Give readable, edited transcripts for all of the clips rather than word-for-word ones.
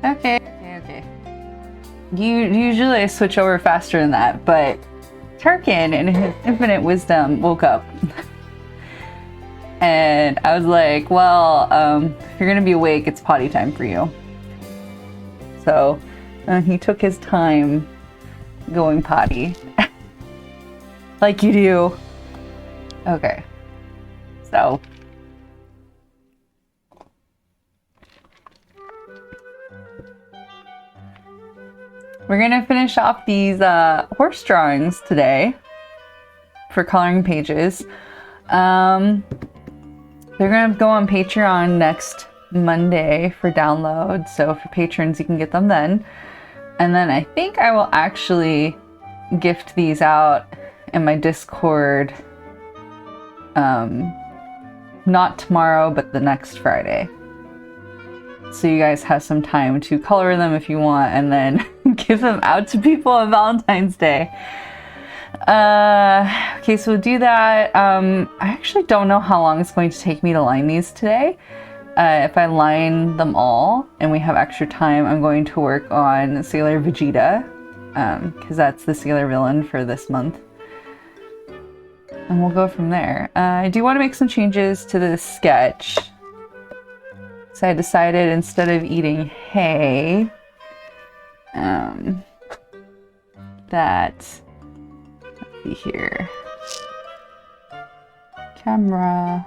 Okay, okay, okay. Usually I switch over faster than that, but Tarkin, in his infinite wisdom, woke up. And I was like, well, if you're gonna be awake, it's potty time for you. So he took his time going potty. Like you do. Okay. So. We're gonna finish off these horse drawings today for coloring pages. They're gonna go on Patreon next Monday for download, so for patrons you can get them then. And then I think I will actually gift these out in my Discord, not tomorrow, but the next Friday. So you guys have some time to color them if you want, and then give them out to people on Valentine's Day. Okay, so we'll do that. I actually don't know how long it's going to take me to line these today. If I line them all and we have extra time, I'm going to work on Sailor Vegeta, because that's the Sailor villain for this month. And we'll go from there. I do want to make some changes to this sketch. So I decided instead of eating hay, that, let's see here, camera.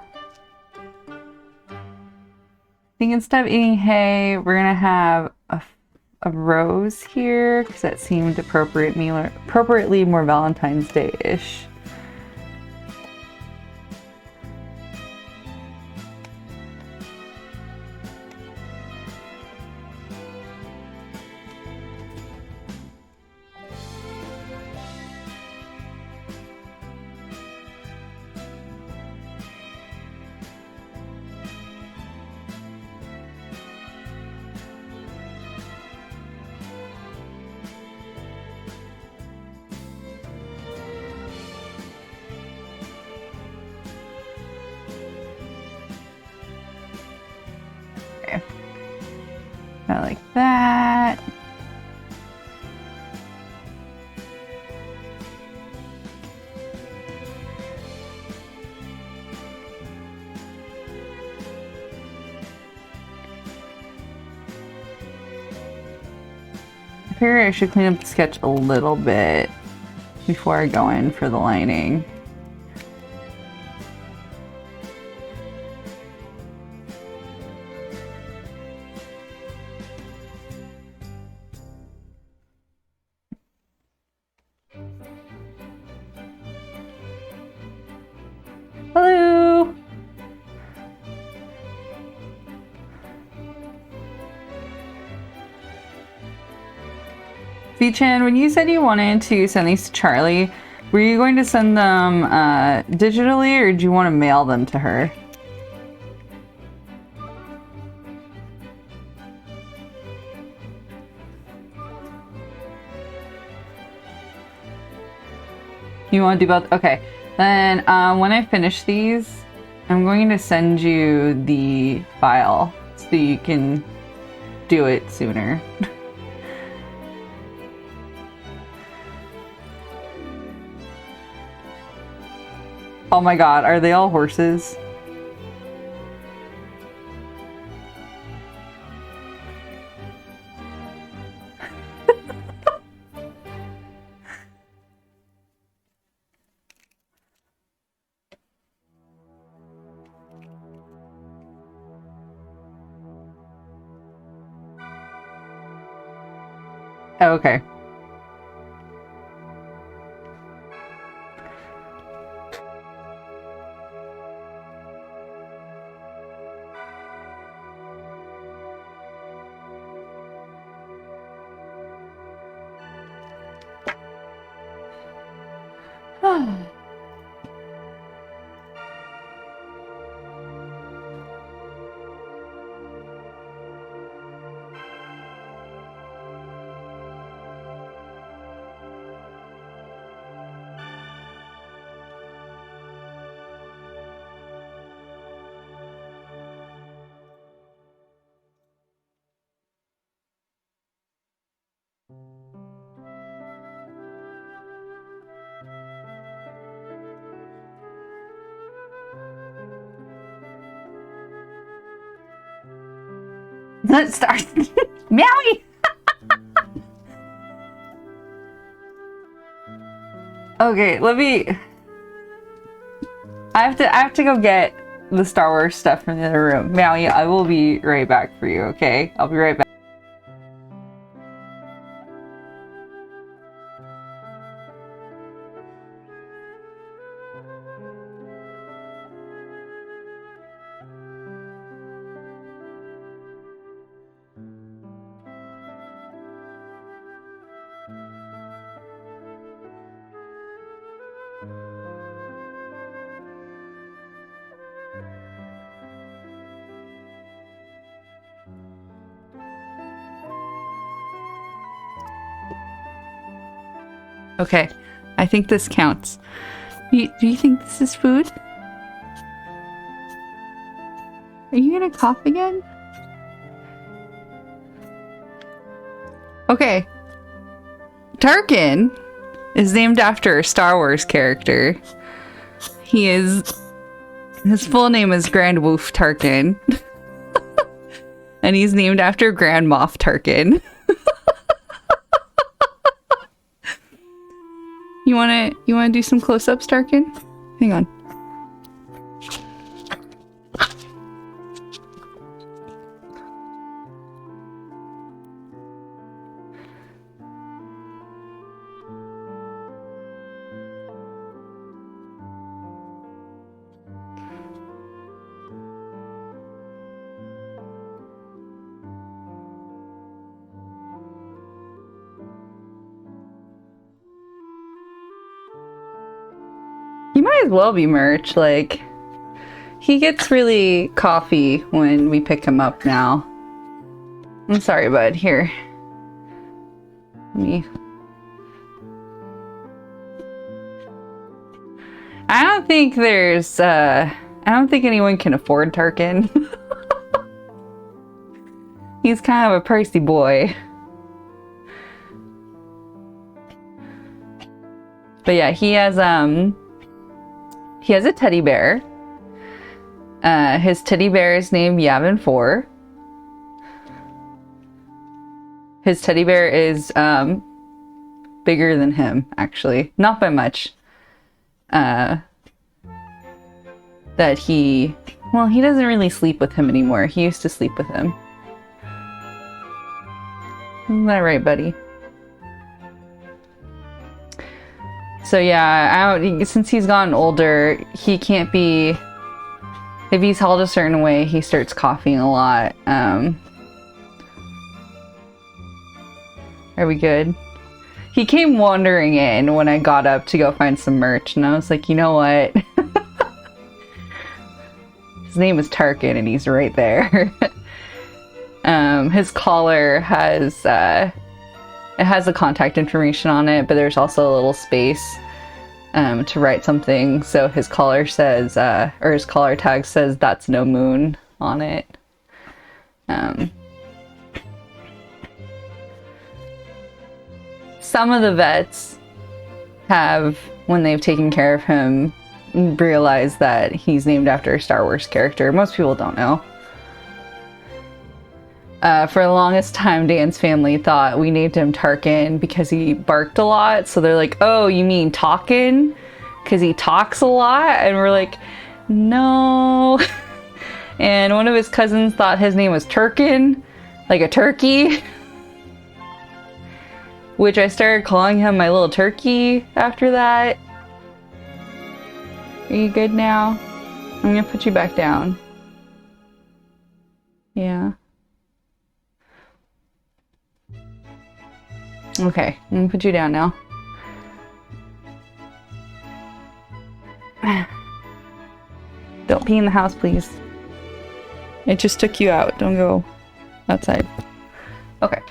I think instead of eating hay, we're gonna have a rose here because that seemed appropriately more Valentine's Day-ish. I like that. I figure I should clean up the sketch a little bit before I go in for the lining. Hello! V-Chan, when you said you wanted to send these to Charlie, were you going to send them digitally, or do you want to mail them to her? You want to do both? Okay. Then when I finish these, I'm going to send you the file so you can do it sooner. Oh my god, are they all horses? Oh, okay. Start. Meowie! Okay, let me... I have to go get the Star Wars stuff from the other room. Meowie, I will be right back for you, okay? I'll be right back. Okay, I think this counts. Do you think this is food? Are you gonna cough again? Okay. Tarkin is named after a Star Wars character. His full name is Grand Woof Tarkin. And he's named after Grand Moff Tarkin. You wanna do some close-ups, Tarkin? Hang on. He might as well be merch, like, he gets really coffee when we pick him up now. I'm sorry, bud. Here. Me. I don't think there's, I don't think anyone can afford Tarkin. He's kind of a pricey boy. But yeah, he has a teddy bear. His teddy bear is named Yavin 4. His teddy bear is bigger than him, actually. Not by much. Well, he doesn't really sleep with him anymore. He used to sleep with him. Isn't that right, buddy? So yeah, since he's gotten older, he can't be... If he's held a certain way, he starts coughing a lot. Are we good? He came wandering in when I got up to go find some merch, and I was like, you know what? His name is Tarkin, and he's right there. His collar has... it has the contact information on it, but there's also a little space to write something. So his collar says, or his collar tag says, "That's no moon" on it. Some of the vets have, when they've taken care of him, realized that he's named after a Star Wars character. Most people don't know. For the longest time, Dan's family thought we named him Tarkin because he barked a lot. So they're like, oh, you mean talkin'? Because he talks a lot? And we're like, no. And one of his cousins thought his name was Turkin, like a turkey. Which I started calling him my little turkey after that. Are you good now? I'm gonna put you back down. Yeah. Okay, I'm gonna put you down now. Don't pee in the house, please. It just took you out. Don't go outside. Okay.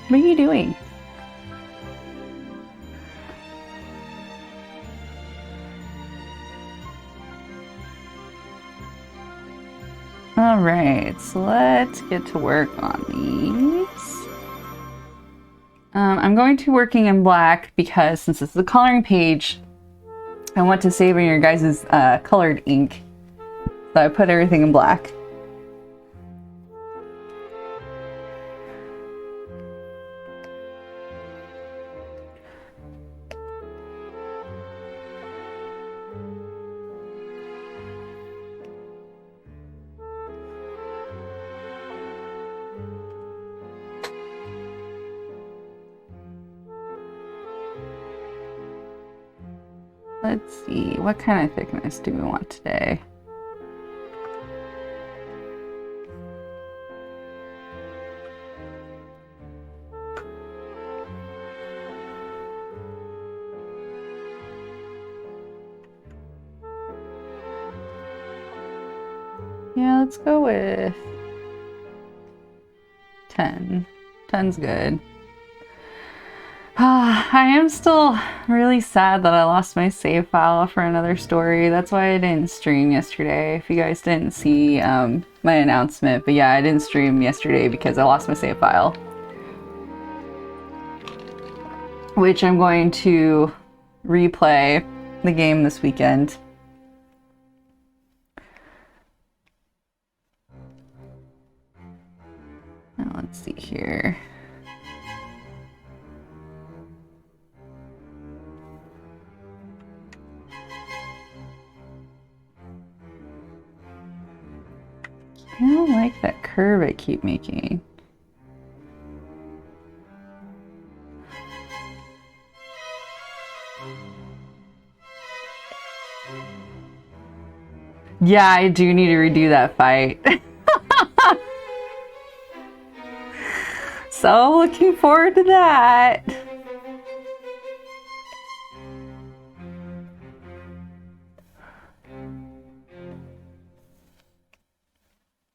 What are you doing? Alright, so let's get to work on these. I'm going to working in black because since it's the coloring page, I want to save in your guys' colored ink. So I put everything in black. Let's see, what kind of thickness do we want today? Yeah, let's go with 10. 10's good. I am still really sad that I lost my save file for another story. That's why I didn't stream yesterday. If you guys didn't see my announcement, but yeah, I didn't stream yesterday because I lost my save file. Which I'm going to replay the game this weekend. Now let's see here. I don't like that curve I keep making. Yeah, I do need to redo that fight. So looking forward to that.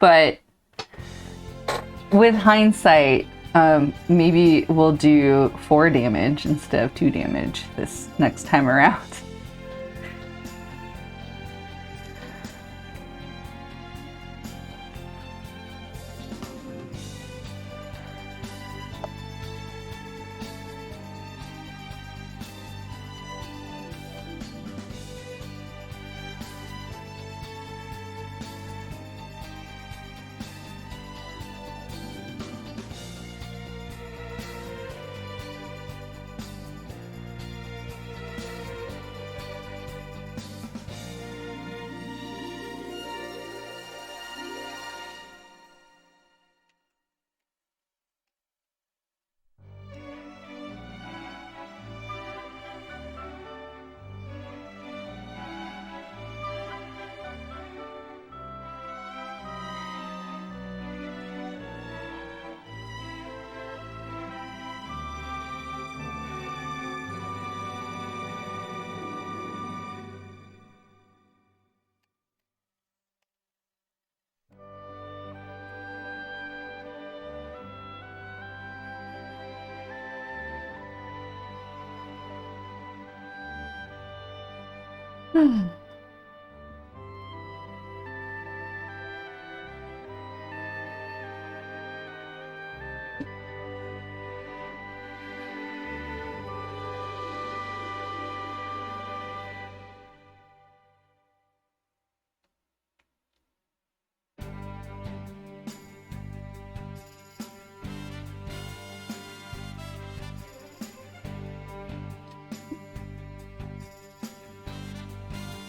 But with hindsight, maybe we'll do 4 damage instead of 2 damage this next time around.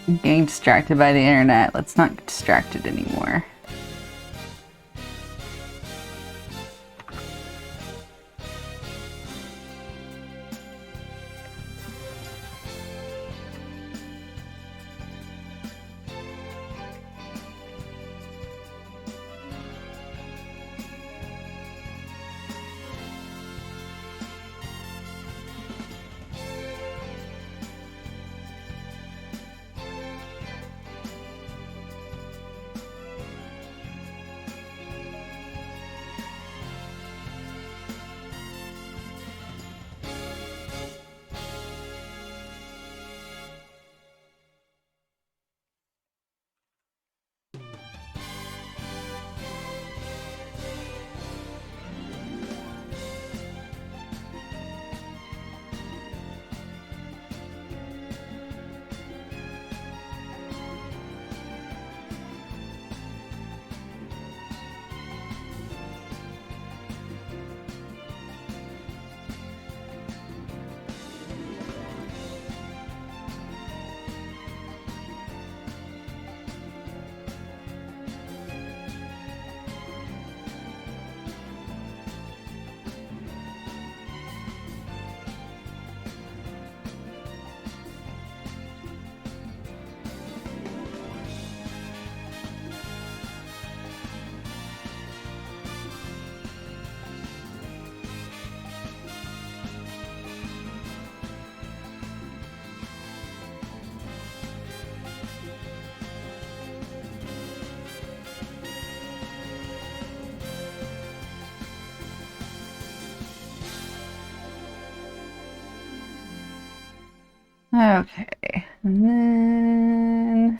I'm getting distracted by the internet. Let's not get distracted anymore. Okay, and then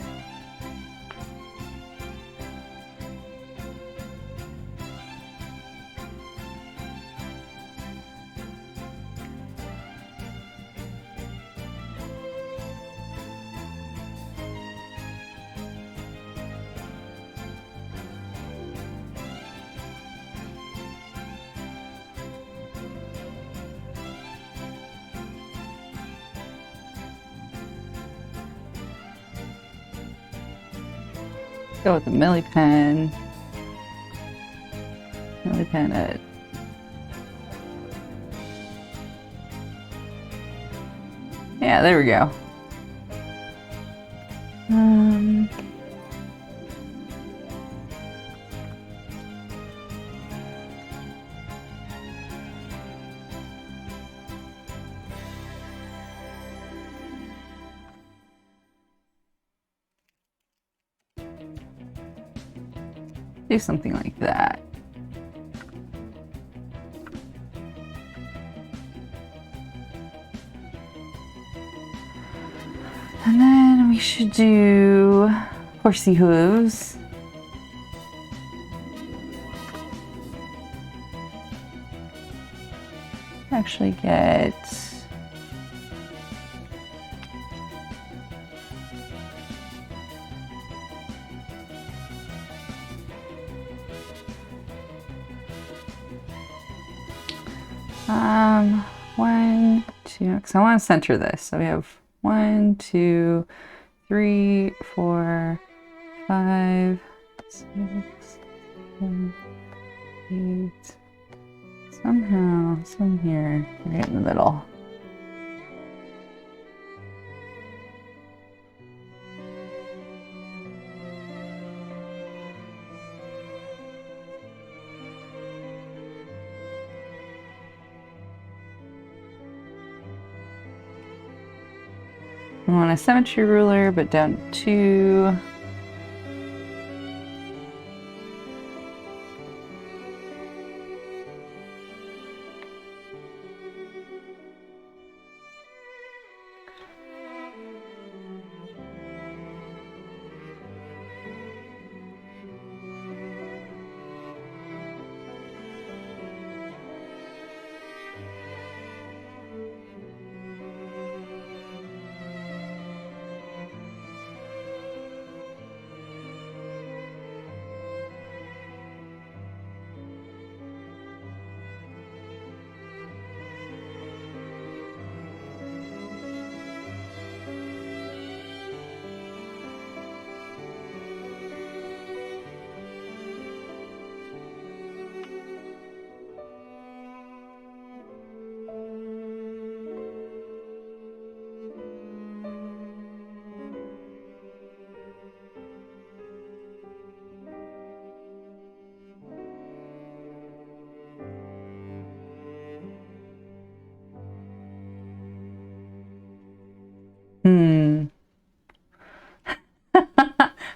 go with the Millie pen. Millie pen it. Yeah, there we go. Do something like that. And then we should do horsey hooves. Actually get one, two, because I want to center this. So we have 1, 2, 3, 4, 5, 6, 7, 8. Somehow, some here, right in the middle. I want a symmetry ruler, but down to 2.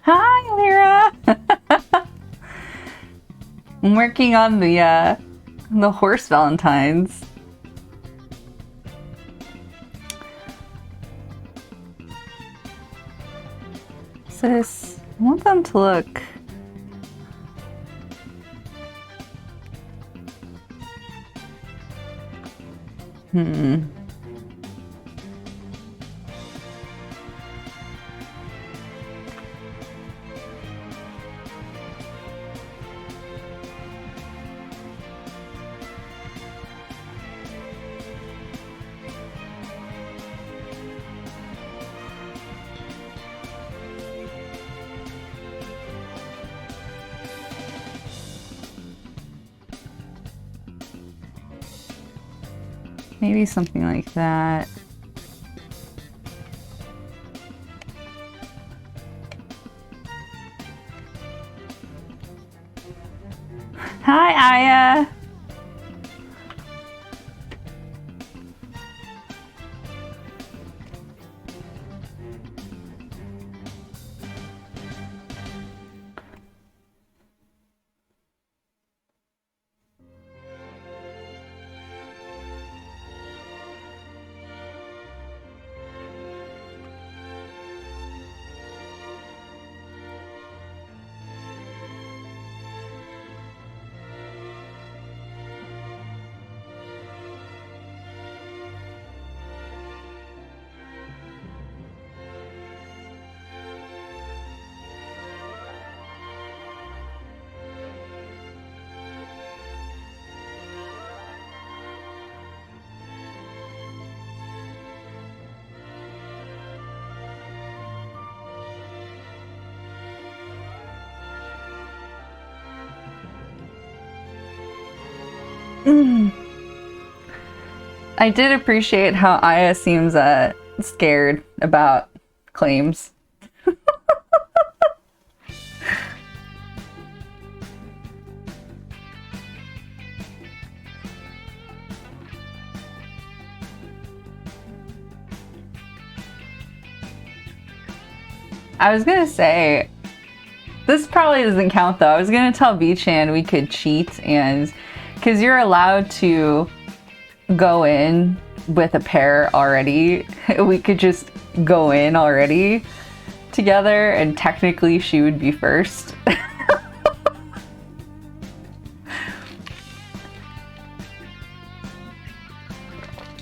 Hi, Lyra. I'm working on the horse Valentines. Sis, I want them to look. Maybe something like that. Hi, Aya. I did appreciate how Aya seems scared about claims. I was gonna say, this probably doesn't count though. I was gonna tell B-Chan we could cheat, and because you're allowed to go in with a pair already, we could just go in already together, and technically she would be first.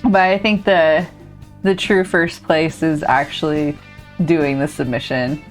But I think the true first place is actually doing the submission.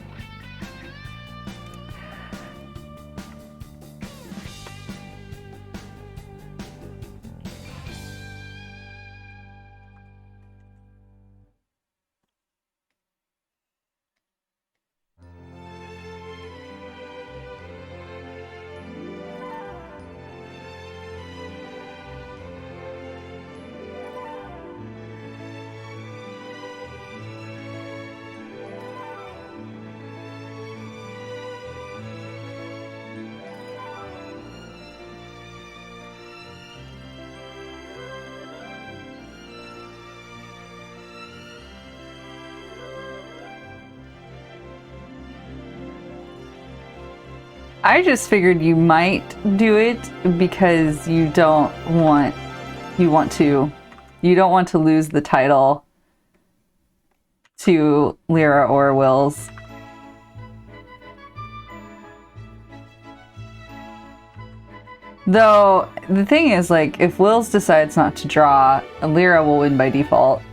I just figured you might do it because you don't want to lose the title to Lyra or Wills. Though the thing is, like, if Wills decides not to draw, Lyra will win by default.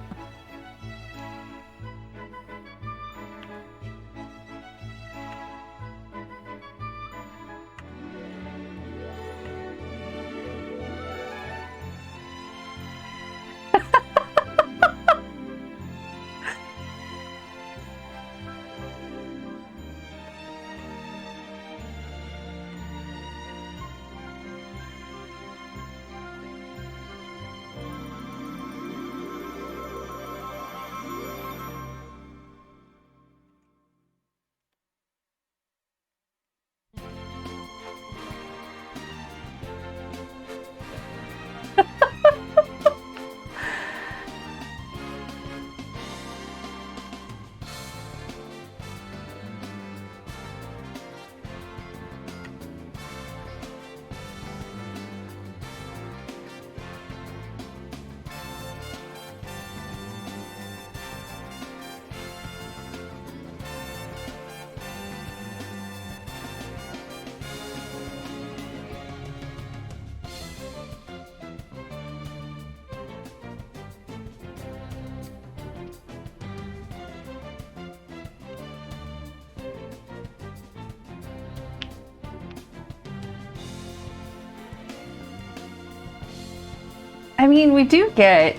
I mean, we do get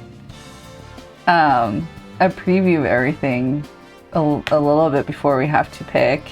a preview of everything a little bit before we have to pick.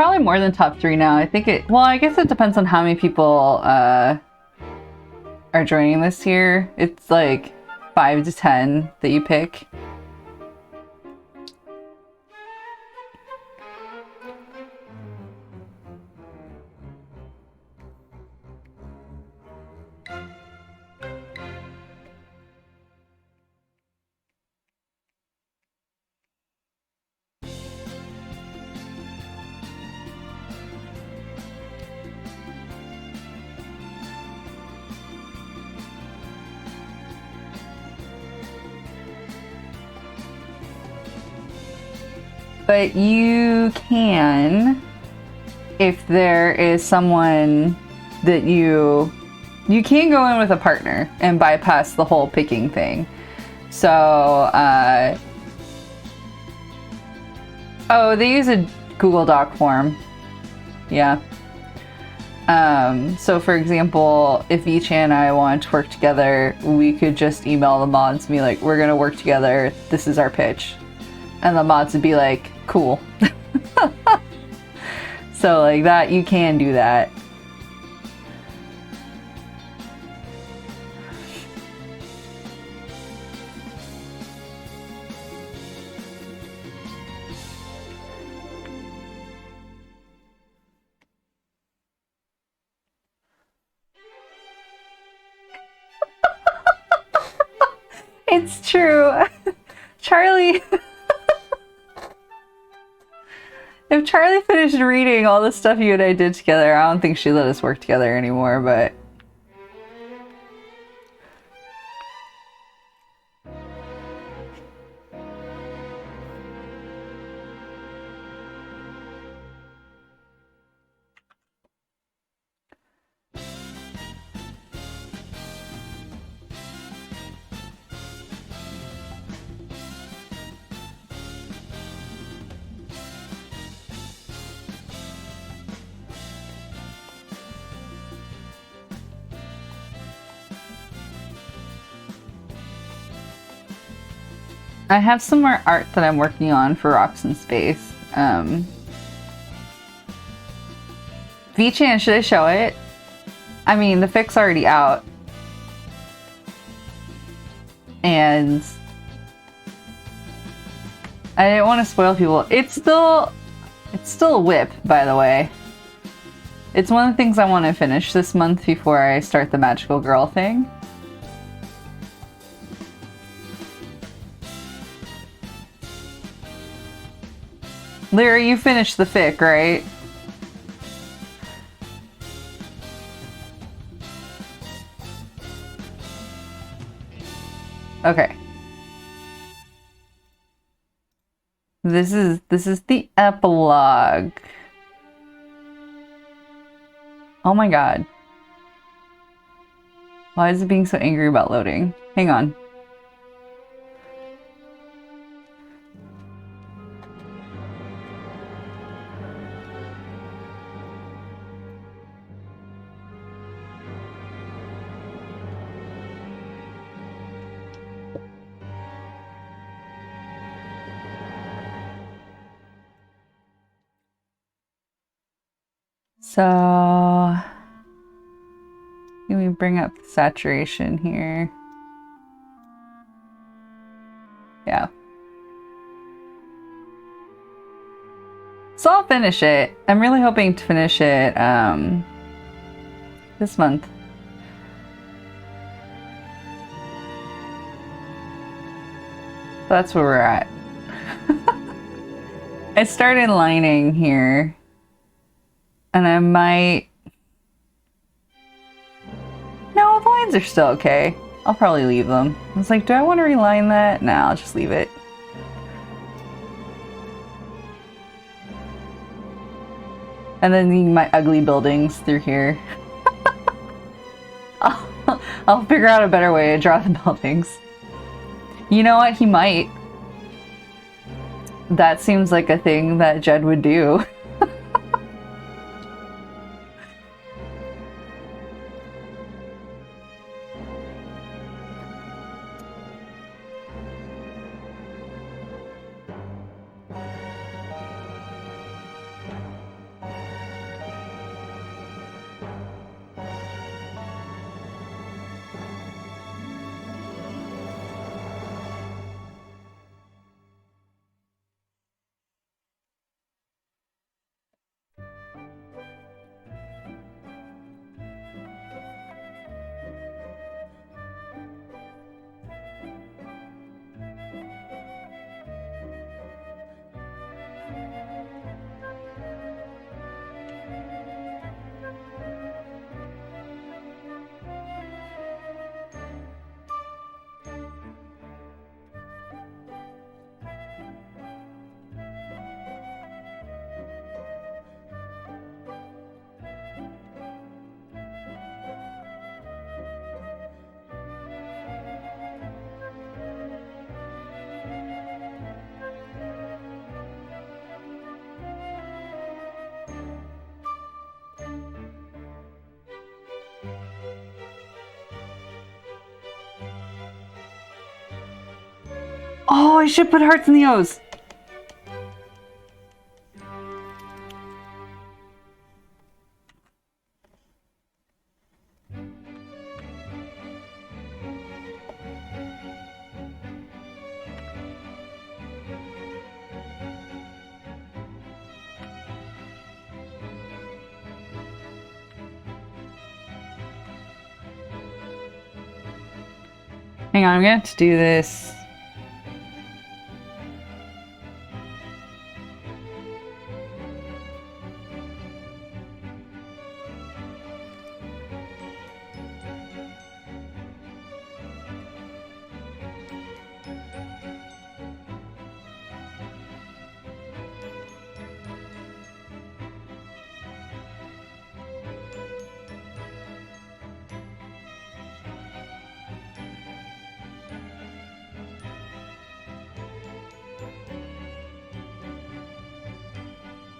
probably more than top 3 now. I think it, well, I guess it depends on how many people are joining this year. It's like 5 to 10 that you pick. But you can, if there is someone that you can go in with a partner and bypass the whole picking thing. So, oh, they use a Google Doc form. Yeah. So for example, if Vici and I want to work together, we could just email the mods and be like, we're gonna work together, this is our pitch. And the mods would be like, cool. So like that, you can do that. It's true. Charlie. If Charlie finished reading all the stuff you and I did together, I don't think she'd let us work together anymore, but... I have some more art that I'm working on for Rocks in Space. V-Chan, should I show it? I mean, the fic's already out. And I didn't want to spoil people. It's still a whip, by the way. It's one of the things I want to finish this month before I start the magical girl thing. Lyra, you finished the fic, right? Okay. This is the epilogue. Oh my god. Why is it being so angry about loading? Hang on. So, let me bring up the saturation here. Yeah. So I'll finish it. I'm really hoping to finish it this month. That's where we're at. I started lining here. And I might... No, the lines are still okay. I'll probably leave them. I was like, do I want to reline that? Nah, I'll just leave it. And then my ugly buildings through here. I'll figure out a better way to draw the buildings. You know what? He might. That seems like a thing that Jed would do. Oh, I should put hearts in the O's. Hang on, I'm gonna have to do this.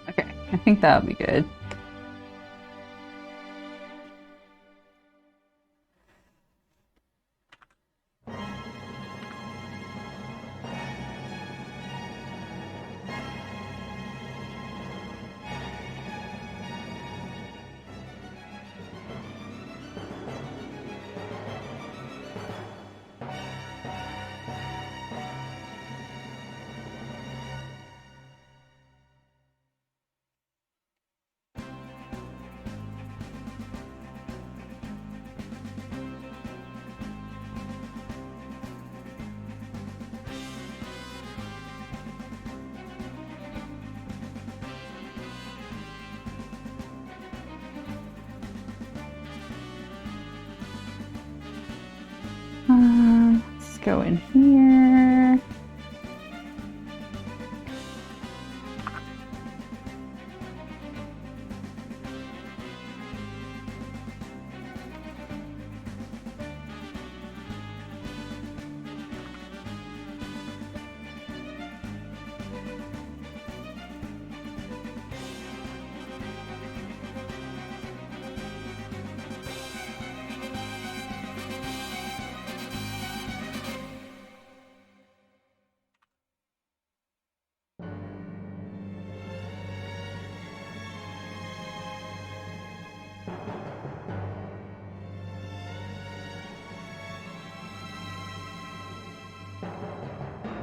Okay, I think that would be good. Let's go in here.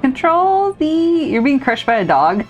Control the... You're being crushed by a dog?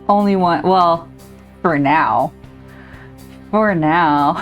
Only one, well, for now. For now.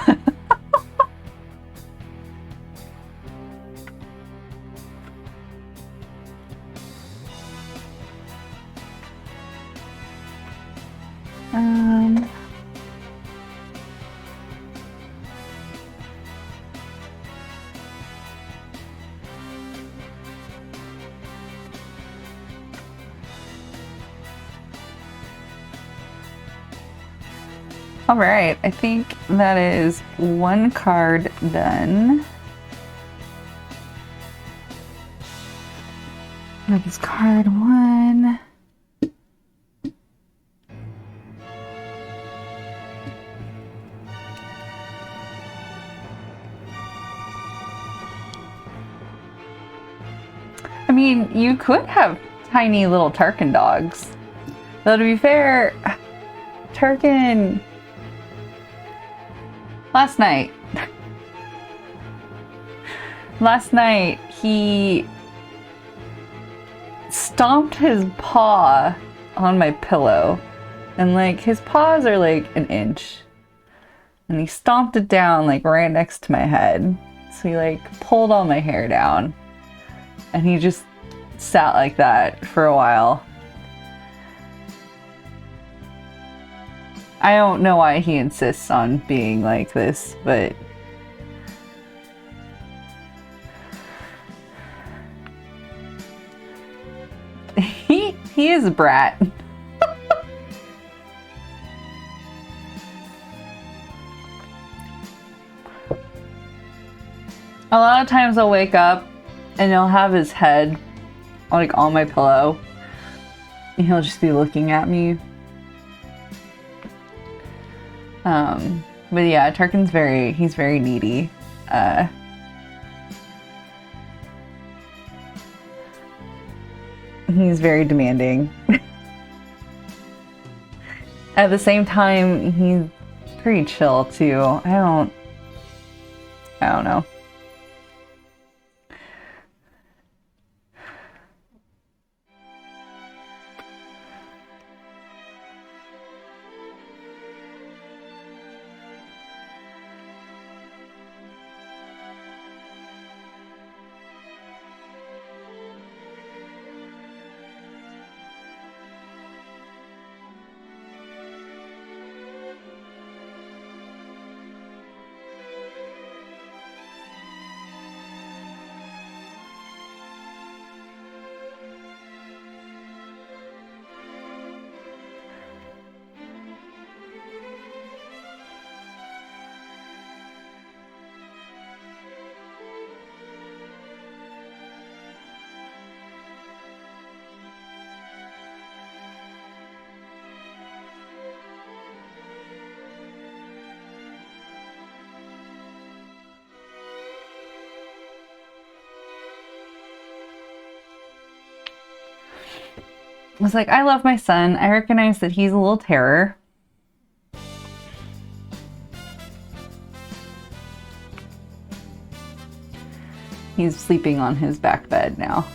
All right, I think that is one card done. That is card one. I mean, you could have tiny little Tarkin dogs. Though to be fair, Tarkin Last night. Last night, he stomped his paw on my pillow. And, like, his paws are, like, an inch. And he stomped it down, like, right next to my head. So he, like, pulled all my hair down. And he just sat like that for a while. I don't know why he insists on being like this, but he is a brat. A lot of times I'll wake up and he'll have his head like on my pillow and he'll just be looking at me. But yeah, Tarkin's he's very needy. He's very demanding. At the same time, he's pretty chill too. I don't know. I was like, I love my son. I recognize that he's a little terror. He's sleeping on his back bed now.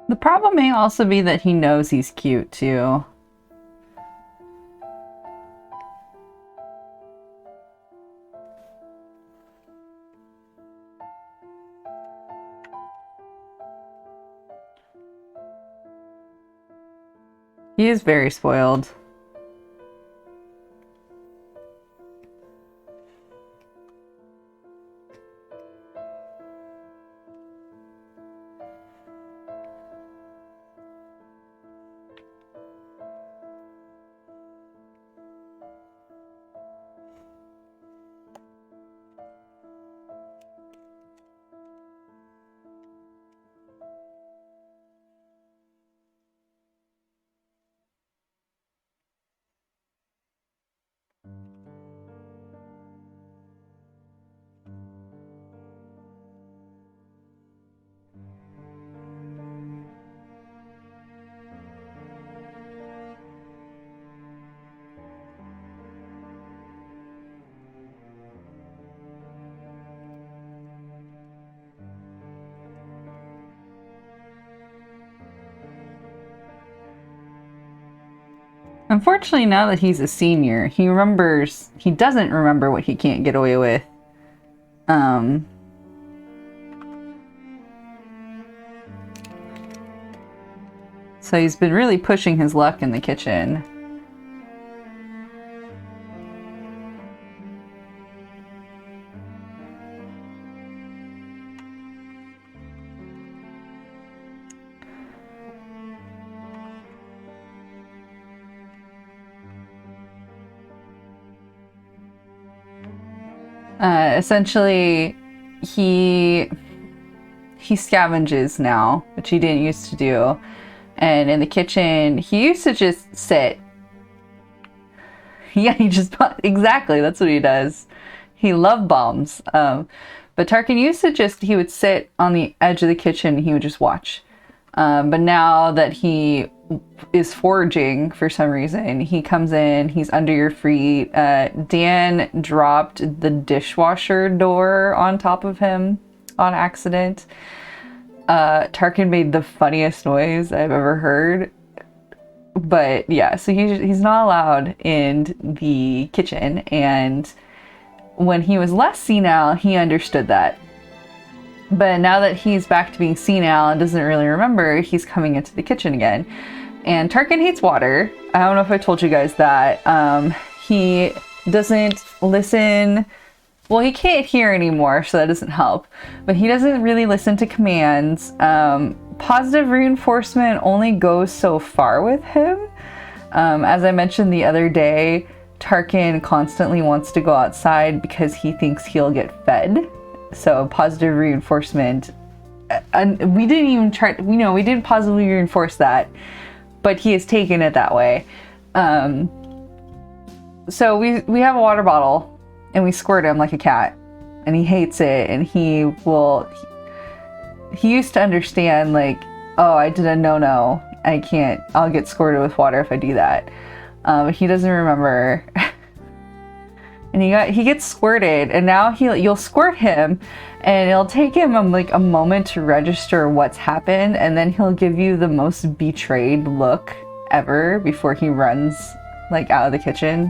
The problem may also be that he knows he's cute too. He is very spoiled. Unfortunately, now that he's a senior, he doesn't remember what he can't get away with. So he's been really pushing his luck in the kitchen. Essentially, he scavenges now, which he didn't used to do. And in the kitchen, he used to just sit. Yeah, exactly, that's what he does. He love bombs. But Tarkin used to he would sit on the edge of the kitchen and he would just watch. But now that he is foraging for some reason, he comes in, he's under your feet. Dan dropped the dishwasher door on top of him on accident. Tarkin made the funniest noise I've ever heard. But yeah, so he's not allowed in the kitchen, and when he was less senile, he understood that. But now that he's back to being senile and doesn't really remember, he's coming into the kitchen again. And Tarkin hates water. I don't know if I told you guys that. He doesn't listen. Well, he can't hear anymore, so that doesn't help. But he doesn't really listen to commands. Positive reinforcement only goes so far with him. As I mentioned the other day, Tarkin constantly wants to go outside because he thinks he'll get fed. So positive reinforcement, and we didn't even try, we didn't positively reinforce that, but he has taken it that way. So we have a water bottle and we squirt him like a cat, and he hates it, and he used to understand, like, oh, I did a no, I'll get squirted with water if I do that. He doesn't remember. And he gets squirted, and now you'll squirt him, and it'll take him like a moment to register what's happened, and then he'll give you the most betrayed look ever before he runs like out of the kitchen.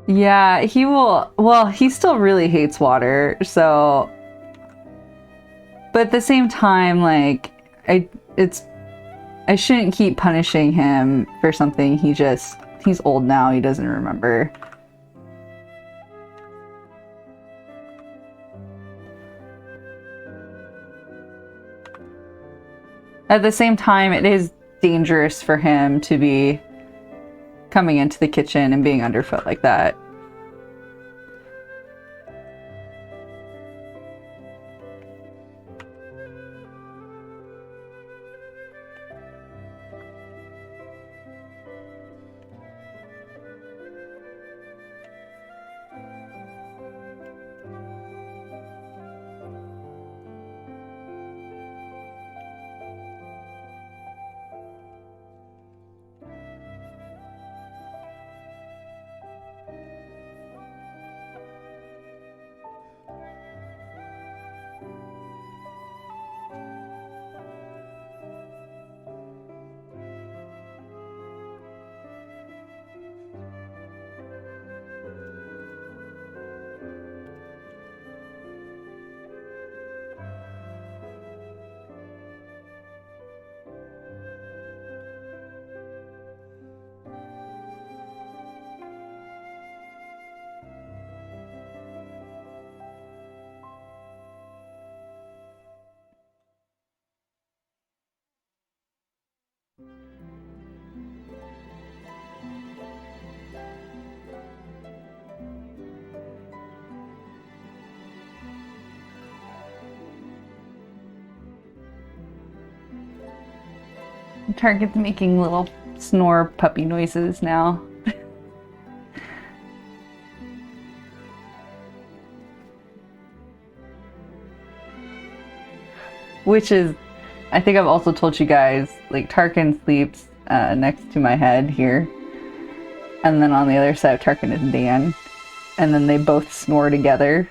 Yeah, he will. Well, he still really hates water, so. But at the same time, like, I shouldn't keep punishing him for something he's old now, he doesn't remember. At the same time, it is dangerous for him to be coming into the kitchen and being underfoot like that. Target's making little snore puppy noises now. Which is, I think I've also told you guys, like Tarkin sleeps next to my head here. And then on the other side of Tarkin is Dan. And then they both snore together.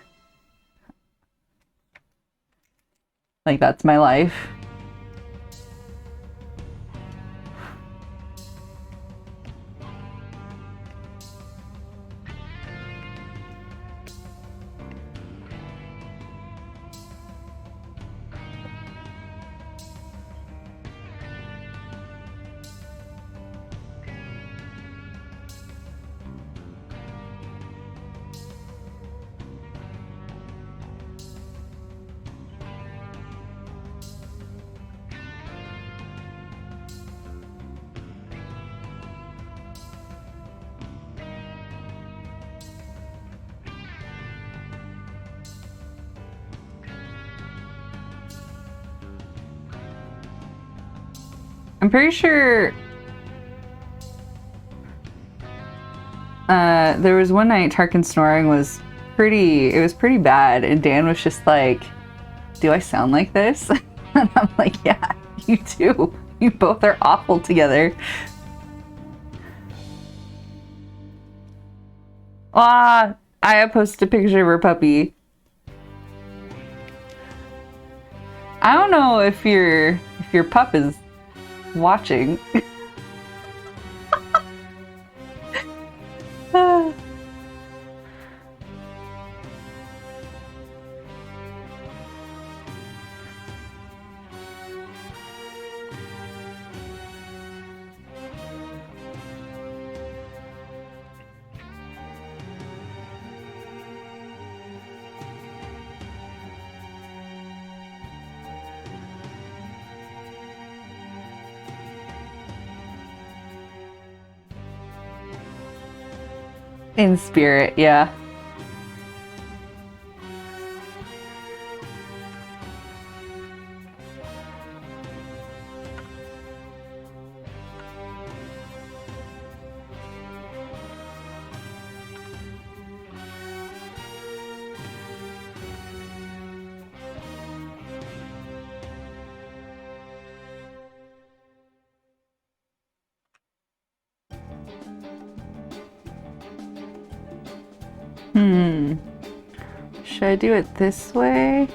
Like, that's my life. I'm pretty sure there was one night Tarkin's snoring was it was pretty bad, and Dan was just like, do I sound like this? And I'm like, yeah, you do. You both are awful together. Ah, I posted a picture of her puppy. I don't know if your pup is watching. In spirit, yeah. Should I do it this way?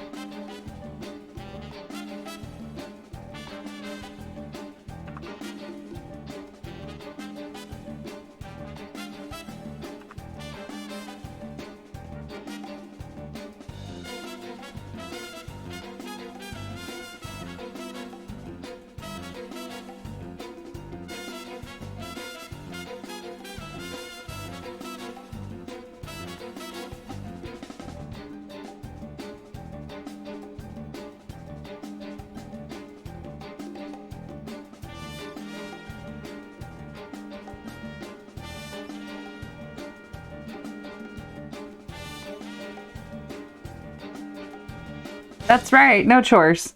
That's right, no chores.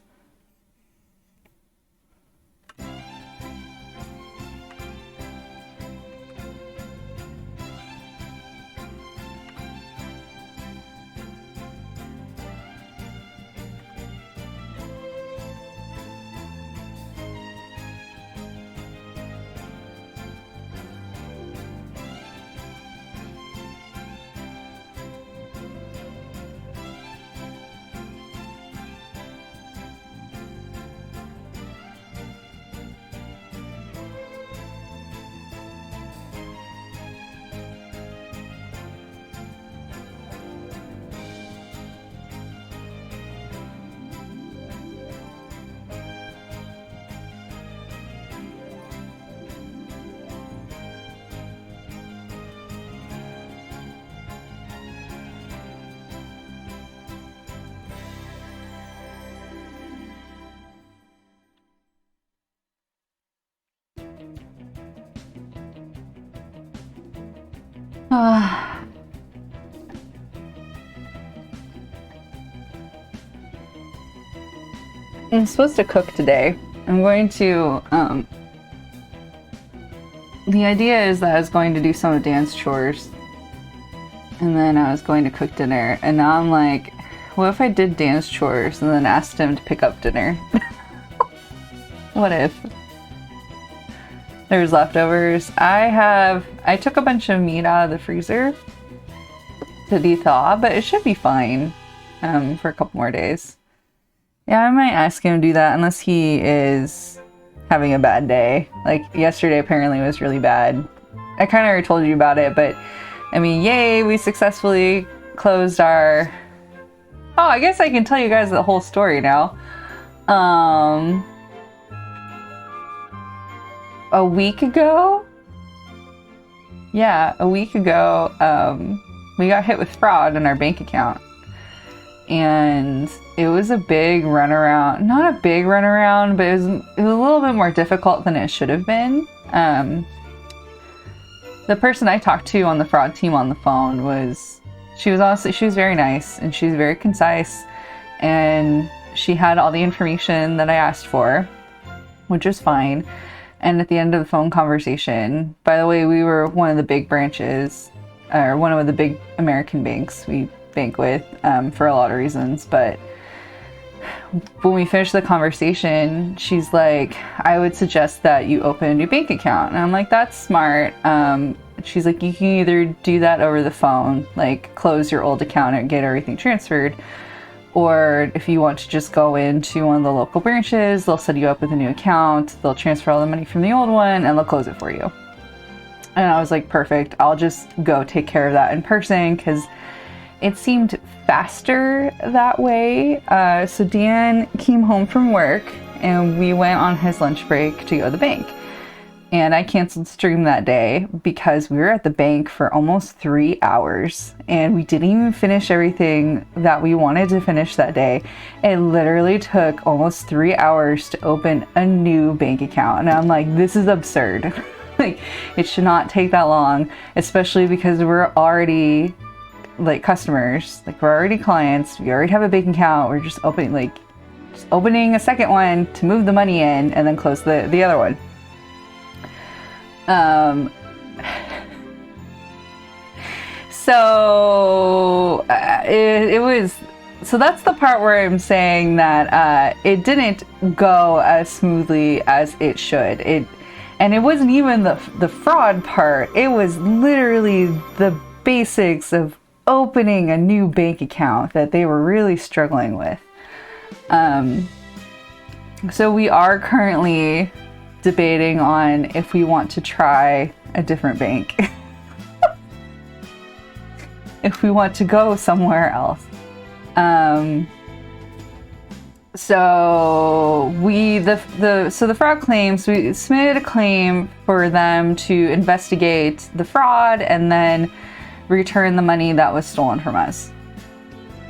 I'm supposed to cook today. I'm going to the idea is that I was going to do some of Dan's chores, and then I was going to cook dinner, and now I'm like, what if I did Dan's chores and then asked him to pick up dinner? What if? There's leftovers. I took a bunch of meat out of the freezer to de-thaw, but it should be fine for a couple more days. Yeah, I might ask him to do that unless he is having a bad day. Like yesterday apparently was really bad. I kind of already told you about it, but I mean, yay, we successfully closed our... Oh, I guess I can tell you guys the whole story now. A week ago? Yeah, a week ago, we got hit with fraud in our bank account. And it was a big runaround. Not a big runaround, but it was a little bit more difficult than it should have been. The person I talked to on the fraud team on the phone she was very nice and she was very concise, and she had all the information that I asked for, which was fine. And at the end of the phone conversation, by the way, we were one of the big branches, or one of the big American banks we bank with for a lot of reasons, but when we finished the conversation, she's like, I would suggest that you open a new bank account. And I'm like, that's smart. She's like, you can either do that over the phone, like close your old account and get everything transferred, or if you want to just go into one of the local branches, they'll set you up with a new account, they'll transfer all the money from the old one, and they'll close it for you. And I was like, perfect, I'll just go take care of that in person, because it seemed faster that way. So Dan came home from work and we went on his lunch break to go to the bank. And I canceled stream that day because we were at the bank for almost 3 hours and we didn't even finish everything that we wanted to finish that day. It literally took almost 3 hours to open a new bank account. And I'm like, this is absurd. Like, it should not take that long, especially because we're already like customers, like we're already clients, we already have a bank account, we're just opening a second one to move the money in and then close the other one. So that's the part where I'm saying that it didn't go as smoothly as it should. And it wasn't even the fraud part, it was literally the basics of opening a new bank account that they were really struggling with. So we are currently debating on if we want to try a different bank. If we want to go somewhere else. So the fraud claims, we submitted a claim for them to investigate the fraud and then return the money that was stolen from us,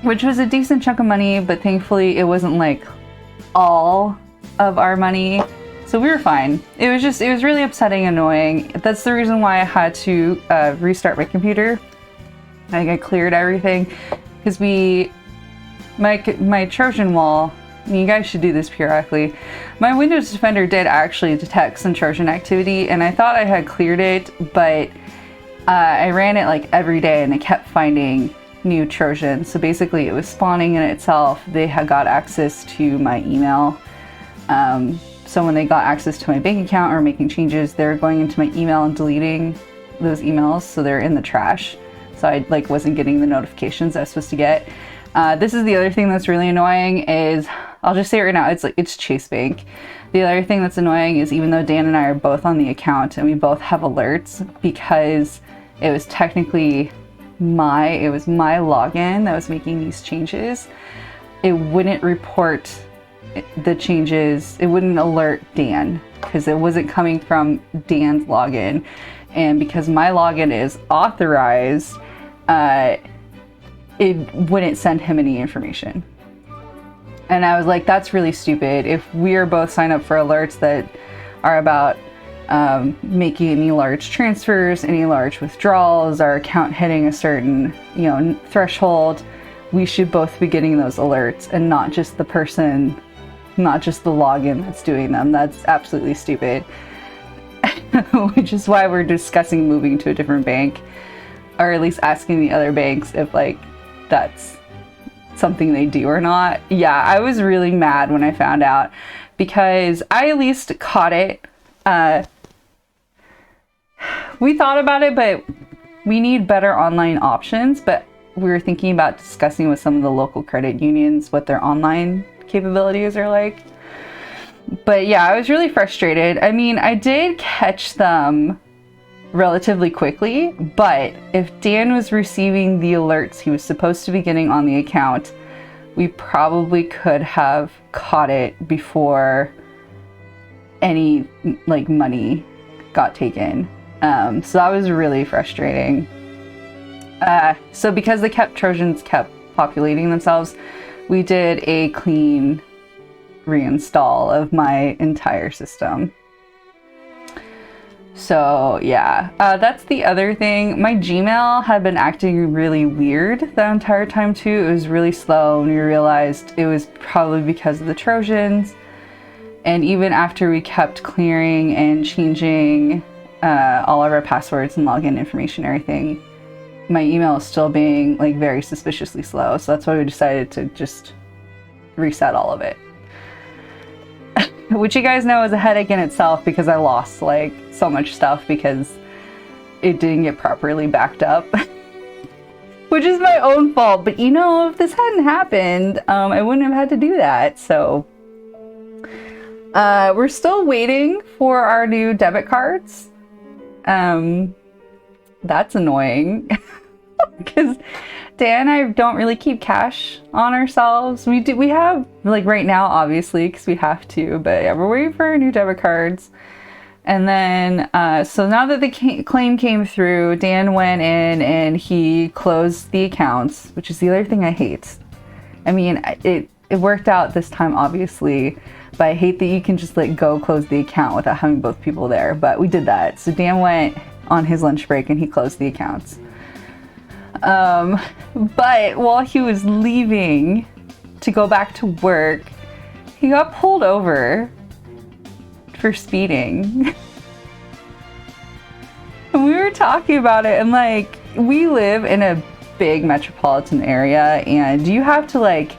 which was a decent chunk of money, but thankfully it wasn't like all of our money, so we were fine. It was really upsetting, annoying. That's the reason why I had to restart my computer. I cleared everything because my Trojan wall, and you guys should do this periodically, my Windows Defender did actually detect some Trojan activity, and I thought I had cleared it, but I ran it like every day and it kept finding new Trojans. So basically it was spawning in itself. They had got access to my email. So when they got access to my bank account or making changes, they're going into my email and deleting those emails. So they're in the trash. So I wasn't getting the notifications I was supposed to get. This is the other thing that's really annoying is, I'll just say it right now, it's Chase Bank. The other thing that's annoying is even though Dan and I are both on the account and we both have alerts, because it was technically my login that was making these changes, it wouldn't report the changes, it wouldn't alert Dan because it wasn't coming from Dan's login. And because my login is authorized, it wouldn't send him any information. And I was like, that's really stupid. If we are both signed up for alerts that are about making any large transfers, any large withdrawals, our account hitting a certain, threshold, we should both be getting those alerts and not just the person, not just the login that's doing them. That's absolutely stupid. which is why we're discussing moving to a different bank, or at least asking the other banks if like that's something they do or not. Yeah, I was really mad when I found out because I at least caught it. We thought about it, but we need better online options. But we were thinking about discussing with some of the local credit unions what their online capabilities are like. But yeah, I was really frustrated. I mean, I did catch them relatively quickly, but if Dan was receiving the alerts he was supposed to be getting on the account, we probably could have caught it before any like money got taken. So that was really frustrating. So because the Trojans kept populating themselves, we did a clean reinstall of my entire system. So yeah, that's the other thing. My Gmail had been acting really weird the entire time too. It was really slow, and we realized it was probably because of the Trojans. And even after we kept clearing and changing all of our passwords and login information and everything, my email is still being like very suspiciously slow. So that's why we decided to just reset all of it. Which you guys know is a headache in itself because I lost like so much stuff because it didn't get properly backed up. Which is my own fault, but you know, if this hadn't happened, I wouldn't have had to do that. So we're still waiting for our new debit cards. That's annoying because Dan and I don't really keep cash on ourselves. We have like right now, obviously, because we have to, but yeah, we're waiting for our new debit cards. And then, so now that the claim came through, Dan went in and he closed the accounts, which is the other thing I hate. I mean, it worked out this time, obviously, but I hate that you can just like go close the account without having both people there. But we did that. So Dan went on his lunch break and he closed the accounts. But while he was leaving to go back to work, he got pulled over for speeding. And we were talking about it, and like, we live in a big metropolitan area, and you have to like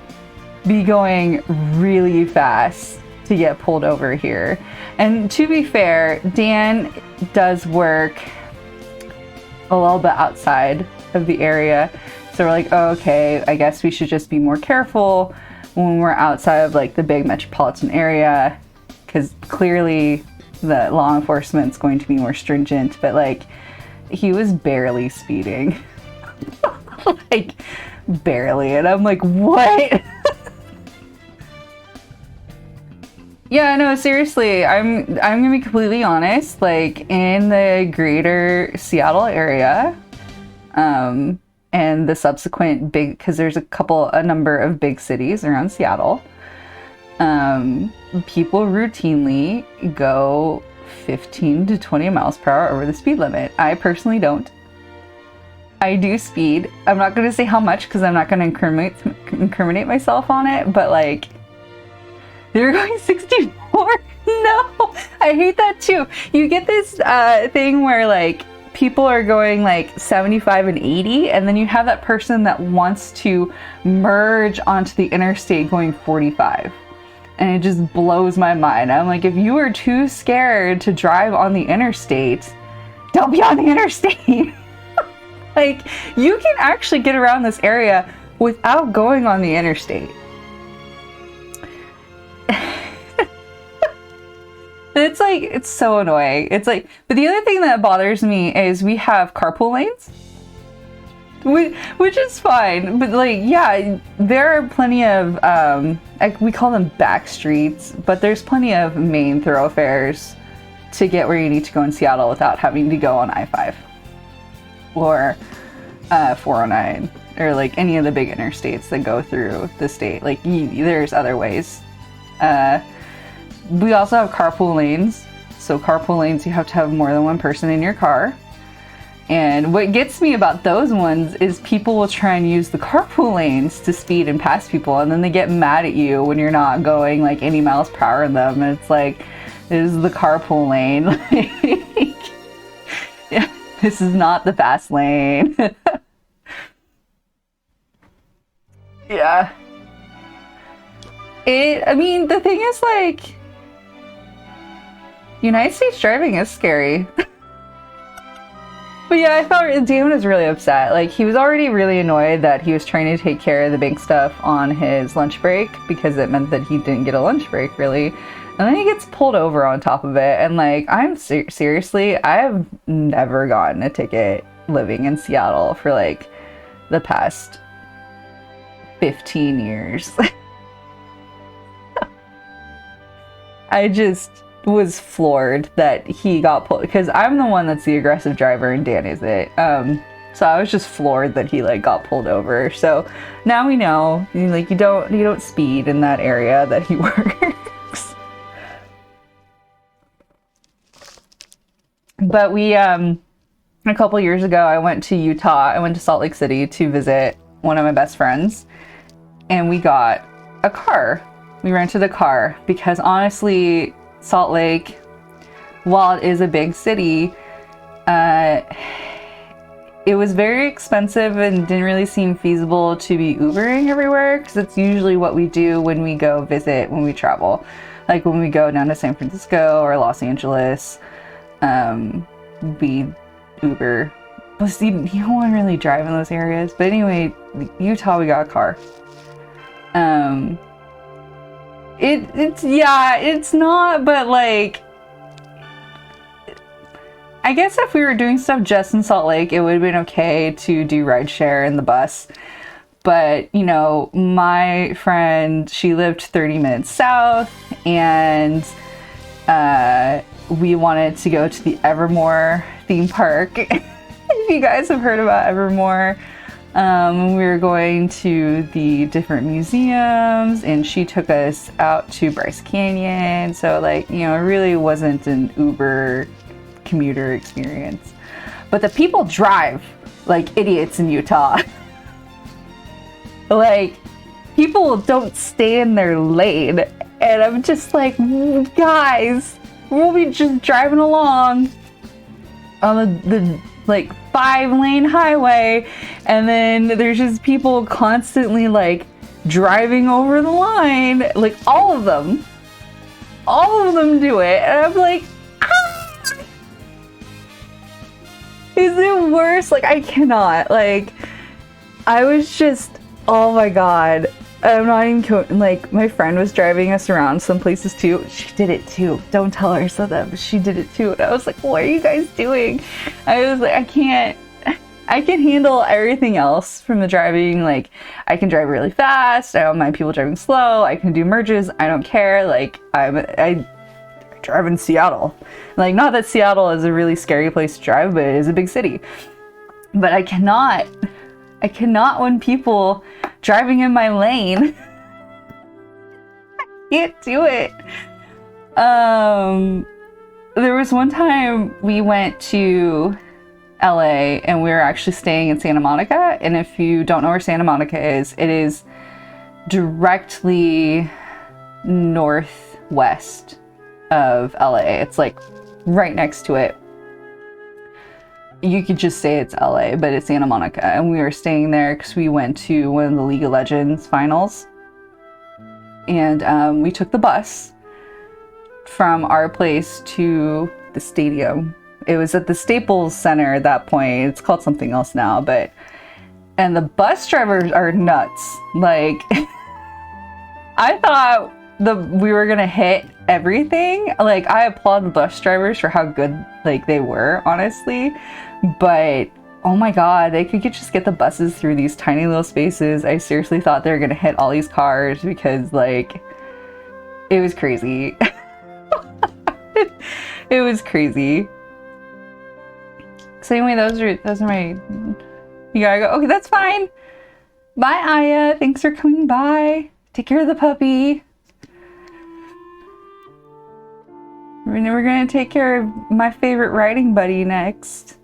be going really fast to get pulled over here. And to be fair, Dan does work a little bit outside of the area, so we're like, oh, okay, I guess we should just be more careful when we're outside of like the big metropolitan area, because clearly the law enforcement's going to be more stringent. But like, he was barely speeding. Like barely, and I'm like, what? Yeah, no, seriously, I'm gonna be completely honest. Like, in the greater Seattle area, and the subsequent big, because there's a number of big cities around Seattle, people routinely go 15 to 20 miles per hour over the speed limit. I personally don't. I do speed. I'm not going to say how much because I'm not going to incriminate myself on it, but like, they're going 64. No, I hate that too. You get this thing where like people are going like 75 and 80, and then you have that person that wants to merge onto the interstate going 45. And it just blows my mind. I'm like, if you are too scared to drive on the interstate, don't be on the interstate. Like, you can actually get around this area without going on the interstate. It's like, it's so annoying. It's like, but the other thing that bothers me is we have carpool lanes, which is fine. But like, yeah, there are plenty of, we call them back streets, but there's plenty of main thoroughfares to get where you need to go in Seattle without having to go on I-5 or 409 or like any of the big interstates that go through the state. Like, there's other ways. We also have carpool lanes. So carpool lanes, you have to have more than one person in your car. And what gets me about those ones is people will try and use the carpool lanes to speed and pass people, and then they get mad at you when you're not going like any miles per hour in them. And it's like, this is the carpool lane. This is not the fast lane. Yeah. I mean, the thing is, like, United States driving is scary. But yeah, I felt Dan was really upset. Like, he was already really annoyed that he was trying to take care of the bank stuff on his lunch break because it meant that he didn't get a lunch break, really. And then he gets pulled over on top of it. And, like, seriously, I have never gotten a ticket living in Seattle for, like, the past 15 years. I just was floored that he got pulled because I'm the one that's the aggressive driver and Dan isn't. So I was just floored that he like got pulled over. So now we know, like, you don't speed in that area that he works. But we a couple years ago I went to Utah. I went to Salt Lake City to visit one of my best friends, and we got a car. We rented a car because honestly, Salt Lake, while it is a big city, it was very expensive and didn't really seem feasible to be Ubering everywhere, because it's usually what we do when we go visit, when we travel. Like when we go down to San Francisco or Los Angeles, we Uber. Plus, you don't want to really drive in those areas. But anyway, Utah, we got a car. It's not, but like, I guess if we were doing stuff just in Salt Lake, it would have been okay to do rideshare in the bus. But, you know, my friend, she lived 30 minutes south, and we wanted to go to the Evermore theme park. If you guys have heard about Evermore. We were going to the different museums, and she took us out to Bryce Canyon. So, like, you know, it really wasn't an Uber commuter experience. But the people drive like idiots in Utah. Like, people don't stay in their lane. And I'm just like, guys, we'll be just driving along on the like 5-lane highway, and then there's just people constantly like driving over the line, like all of them do it, and I'm like, ah! Is it worse? Like, I cannot, like, I was just, oh my god, I'm not even like, my friend was driving us around some places too. She did it too. Don't tell her so that, but she did it too. And I was like, what are you guys doing? I was like, I can handle everything else from the driving. Like, I can drive really fast. I don't mind people driving slow. I can do merges. I don't care. Like, I drive in Seattle. Like, not that Seattle is a really scary place to drive, but it is a big city. But I cannot when people driving in my lane. I can't do it. There was one time we went to LA and we were actually staying in Santa Monica. And if you don't know where Santa Monica is, it is directly northwest of LA. It's like right next to it. You could just say it's LA, but it's Santa Monica. And we were staying there because we went to one of the League of Legends finals. And we took the bus from our place to the stadium. It was at the Staples Center at that point. It's called something else now, and the bus drivers are nuts. Like, I thought we were gonna hit everything. Like, I applaud the bus drivers for how good, like, they were, honestly. But oh my god, they could just get the buses through these tiny little spaces. I seriously thought they were gonna hit all these cars because, like, it was crazy. It was crazy. So anyway, those are my. You gotta go. Okay, that's fine. Bye, Aya. Thanks for coming by. Take care of the puppy. We're gonna take care of my favorite riding buddy next.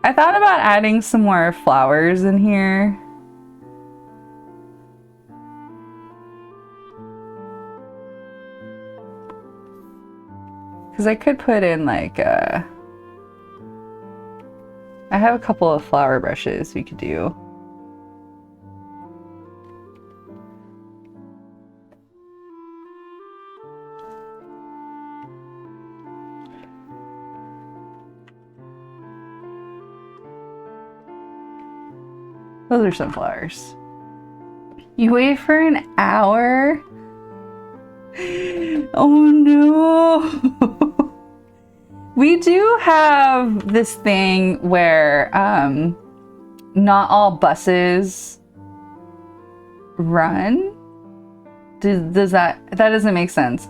I thought about adding some more flowers in here. Because I could put in like I have a couple of flower brushes we could do. Those are sunflowers. You wait for an hour? Oh no! We do have this thing where not all buses run. Does that doesn't make sense.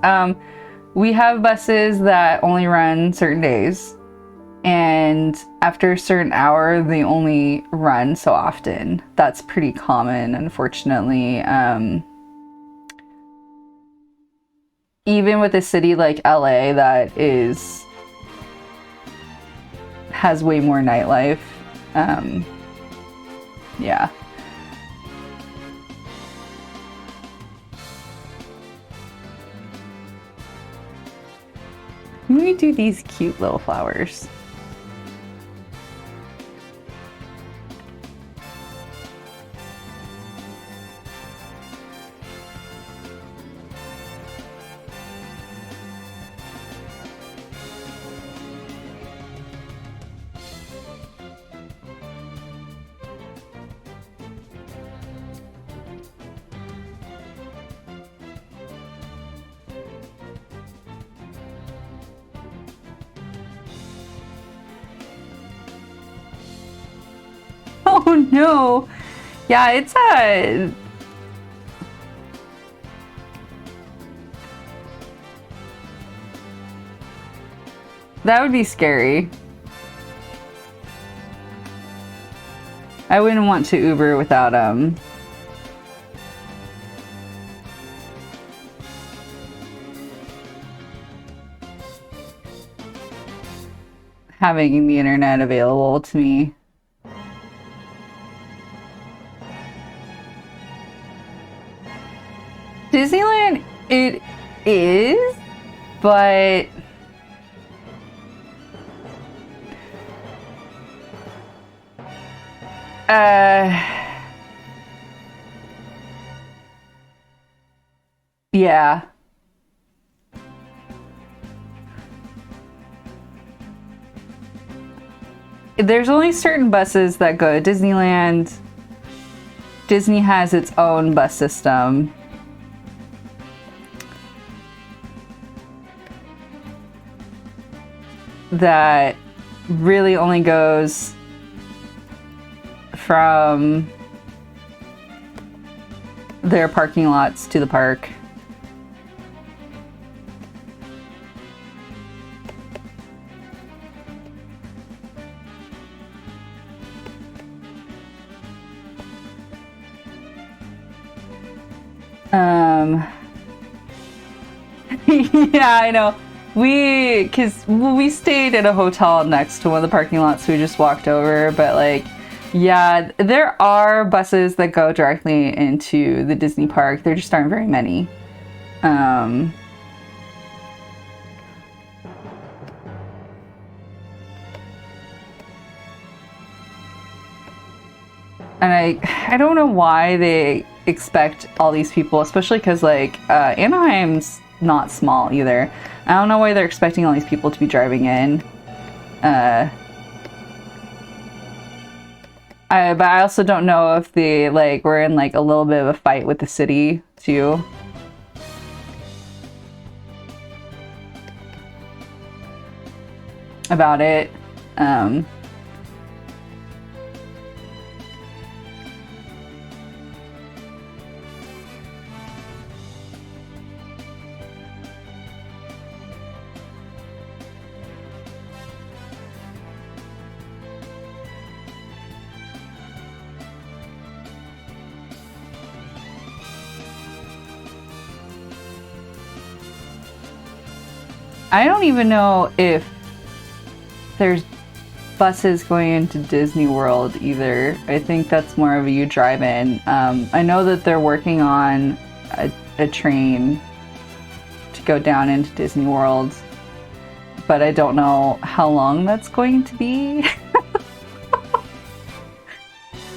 We have buses that only run certain days, and after a certain hour they only run so often. That's pretty common, unfortunately. Even with a city like LA that has way more nightlife. Yeah. Let me do these cute little flowers. Oh no! Yeah, it's a... That would be scary. I wouldn't want to Uber without having the internet available to me. Disneyland, it is, but yeah. There's only certain buses that go to Disneyland. Disney has its own bus system. That really only goes from their parking lots to the park. Yeah, I know. Because we stayed at a hotel next to one of the parking lots, so we just walked over, but like, yeah, there are buses that go directly into the Disney park. There just aren't very many. And I don't know why they expect all these people, especially because like Anaheim's not small either. I don't know why they're expecting all these people to be driving in. But I also don't know if they were in like a little bit of a fight with the city too. About it. I don't even know if there's buses going into Disney World either. I think that's more of a you drive in. I know that they're working on a train to go down into Disney World, but I don't know how long that's going to be.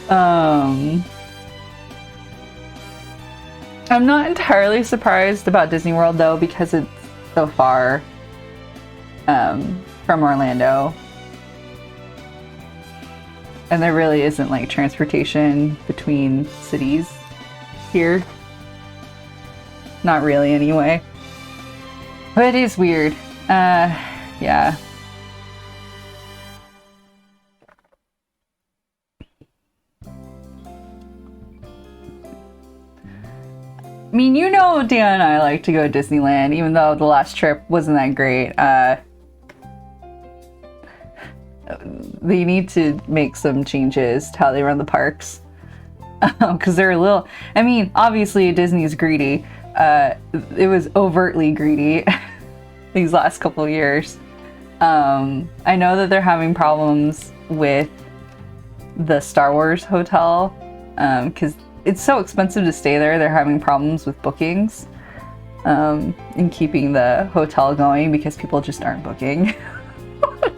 Um, I'm not entirely surprised about Disney World though, because it's so far from Orlando. And there really isn't like transportation between cities here. Not really anyway. But it is weird. Yeah. I mean, you know, Dan and I like to go to Disneyland, even though the last trip wasn't that great. They need to make some changes to how they run the parks. Because they're a little... I mean, obviously Disney is greedy. It was overtly greedy these last couple of years. I know that they're having problems with the Star Wars hotel because it's so expensive to stay there. They're having problems with bookings and keeping the hotel going because people just aren't booking.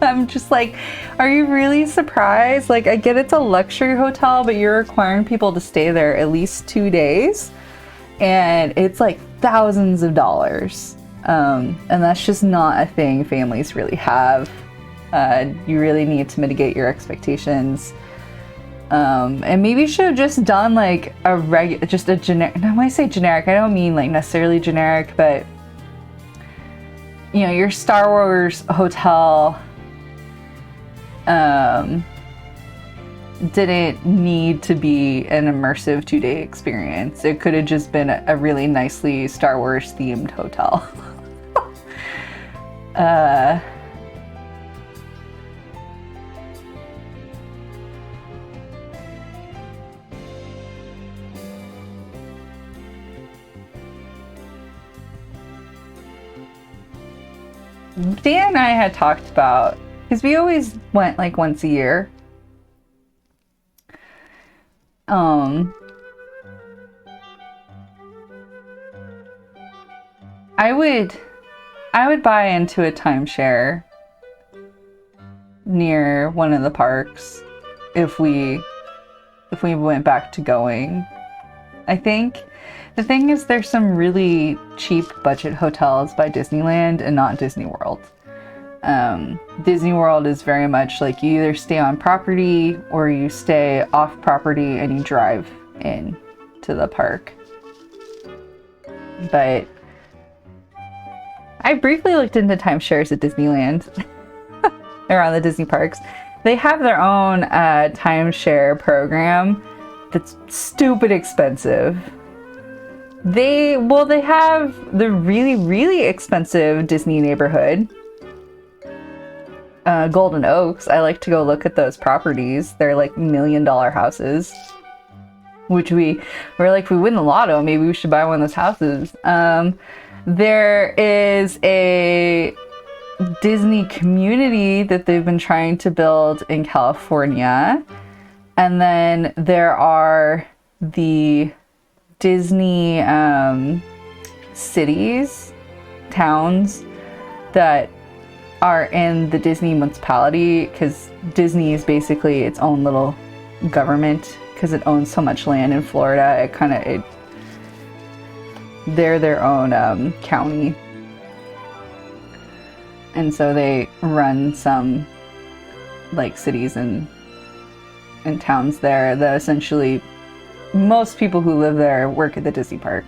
I'm just like, are you really surprised? Like, I get it's a luxury hotel, but you're requiring people to stay there at least 2 days. And it's like thousands of dollars. And that's just not a thing families really have. You really need to mitigate your expectations. And maybe you should have just done like just a generic, now when I say generic, I don't mean like necessarily generic, but you know, your Star Wars hotel didn't need to be an immersive 2-day experience. It could have just been a really nicely Star Wars themed hotel. Dan and I had talked about, because we always went like once a year. I would buy into a timeshare near one of the parks if we went back to going. I think the thing is there's some really cheap budget hotels by Disneyland and not Disney World. Disney World is very much like you either stay on property or you stay off property and you drive in to the park. But I briefly looked into timeshares at Disneyland around the Disney parks. They have their own timeshare program that's stupid expensive. They have the really, really expensive Disney neighborhood. Golden Oaks. I like to go look at those properties. They're like $1 million houses. Which we're like, if we win the lotto, maybe we should buy one of those houses. There is a Disney community that they've been trying to build in California. And then there are the Disney cities, towns that are in the Disney municipality, because Disney is basically its own little government because it owns so much land in Florida. They're their own county, and so they run some like cities and towns there that essentially most people who live there work at the Disney park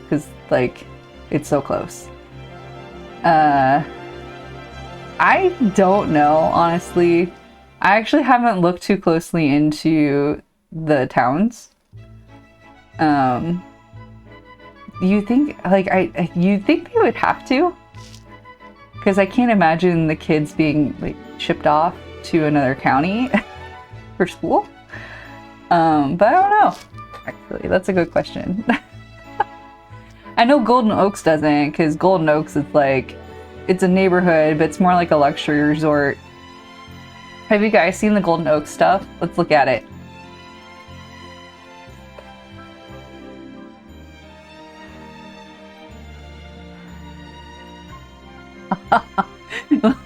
because like it's so close. I don't know, honestly. I actually haven't looked too closely into the towns. You think you think they would have to? Because I can't imagine the kids being like shipped off to another county for school. But I don't know. Actually, that's a good question. I know Golden Oaks doesn't, because Golden Oaks is like, it's a neighborhood, but it's more like a luxury resort. Have you guys seen the Golden Oaks stuff? Let's look at it.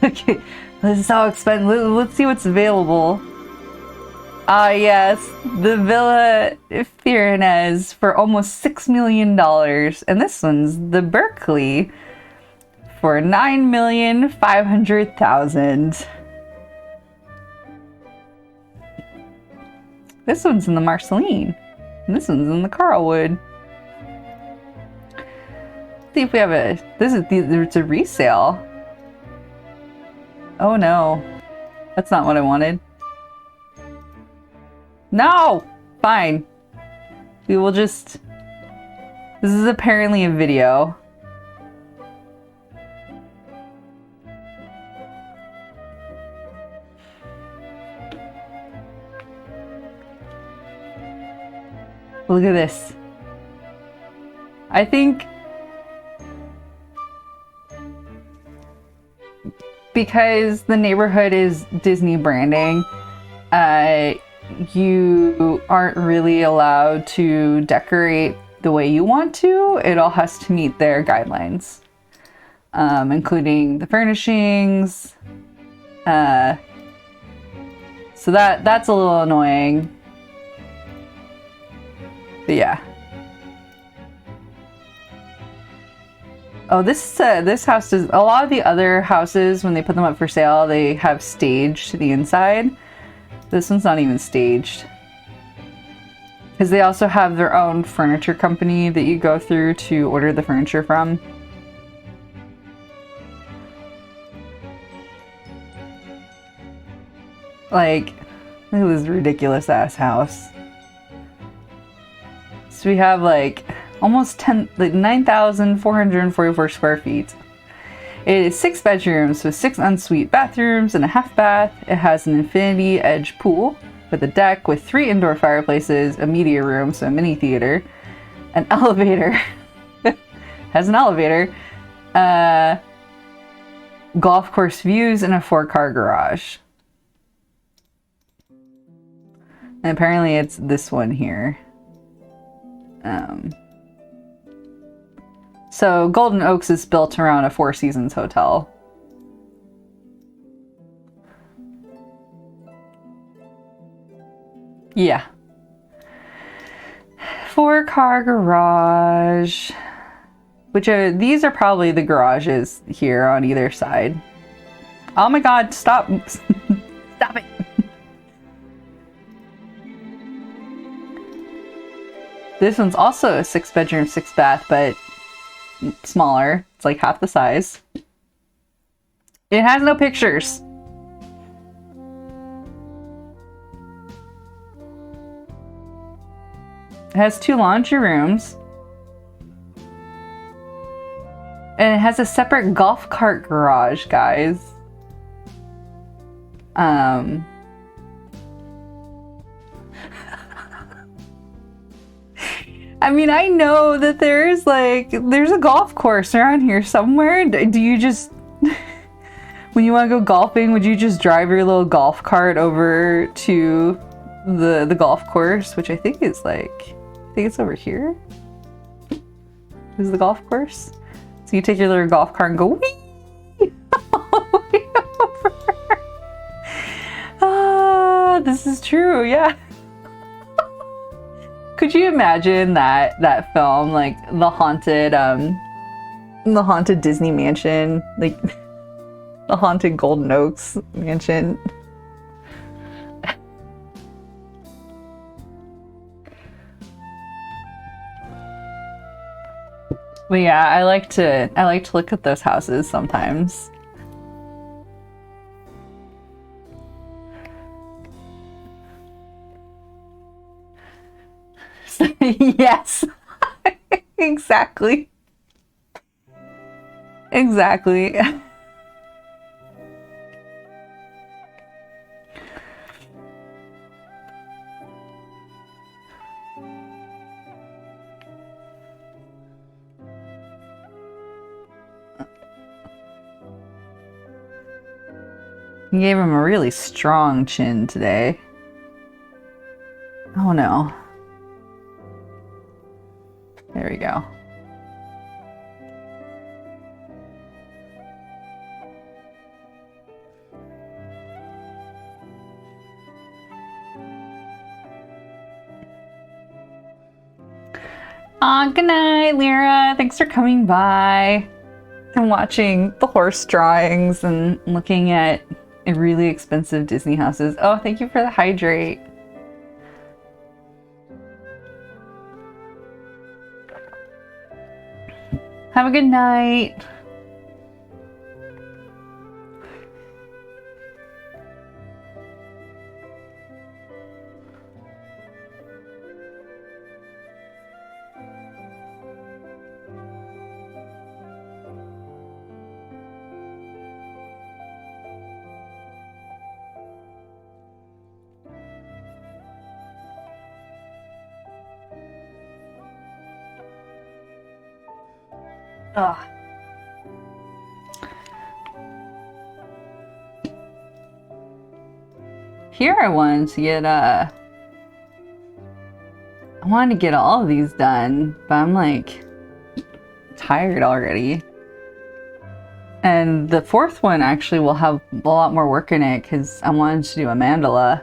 Okay, this is so expensive. Let's see what's available. Ah, yes, the Villa Firenze for almost $6 million. And this one's the Berkeley for $9,500,000. This one's in the Marceline. And this one's in the Carlwood. See if we have a... It's a resale. Oh no. That's not what I wanted. No! Fine. We will just... This is apparently a video. Look at this. I think because the neighborhood is Disney branding, you aren't really allowed to decorate the way you want to. It all has to meet their guidelines, including the furnishings. So that's a little annoying. But yeah. Oh, this house does. A lot of the other houses, when they put them up for sale, they have stage to the inside. This one's not even staged. Because they also have their own furniture company that you go through to order the furniture from. Like, look at this ridiculous ass house. So we have like almost 9,444 square feet. It is 6 bedrooms with 6 ensuite bathrooms and a half bath. It has an infinity edge pool with a deck with 3 indoor fireplaces, a media room, so a mini theater, an elevator, has an elevator, golf course views, and a 4-car garage. And apparently it's this one here. So Golden Oaks is built around a Four Seasons hotel. Yeah. 4-car garage. Which these are probably the garages here on either side. Oh my god, stop. Stop it. This one's also a 6-bedroom, 6-bath, but smaller. It's like half the size. It has no pictures. It has 2 laundry rooms. And it has a separate golf cart garage, guys. I mean, I know that there's a golf course around here somewhere. Do you just, when you want to go golfing, would you just drive your little golf cart over to the golf course, which I think is it's over here. Is the golf course? So you take your little golf cart and go whee all the way over. Ah, this is true, yeah. Could you imagine that film, like the haunted Disney mansion, like the haunted Golden Oaks mansion? But yeah, I like to look at those houses sometimes. Yes. Exactly. Exactly. You gave him a really strong chin today. Oh no. There we go. Aw, good night, Lyra. Thanks for coming by and watching the horse drawings and looking at really expensive Disney houses. Oh, thank you for the hydrate. Have a good night. Ugh. Here I wanted to get I wanted to get all of these done, but I'm like tired already. And the fourth one actually will have a lot more work in it because I wanted to do a mandala.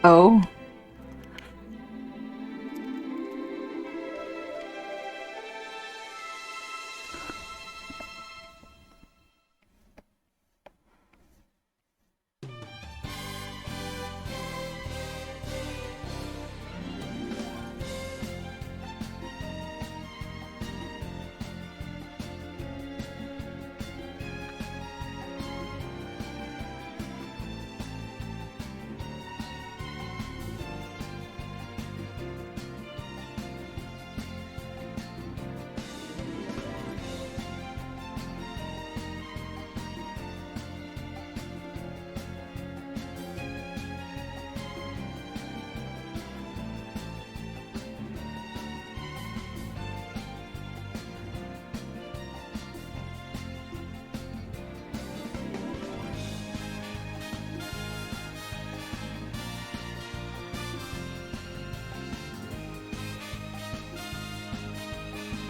Oh.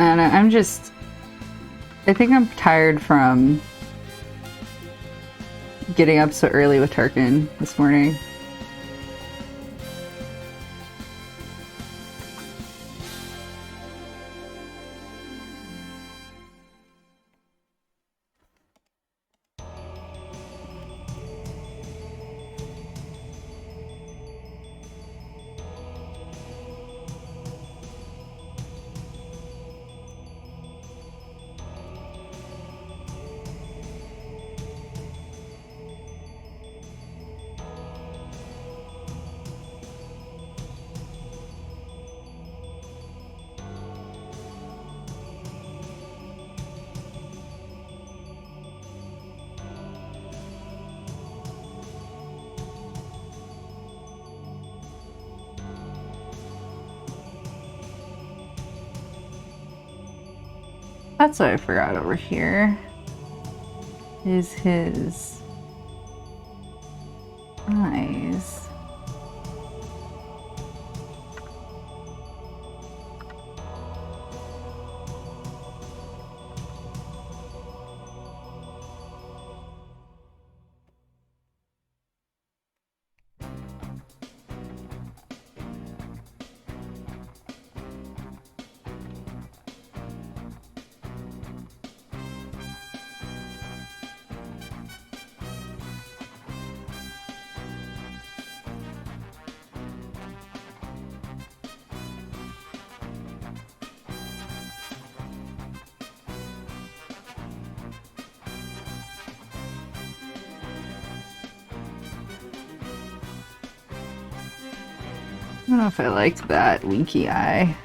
And I think I'm tired from getting up so early with Tarkin this morning. That's what I forgot over here. Is his eyes. I don't know if I liked that winky eye.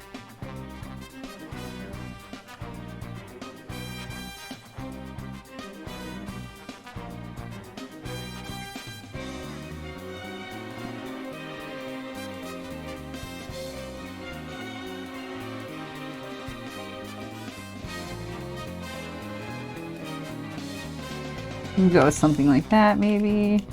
We'll go with something like that, maybe.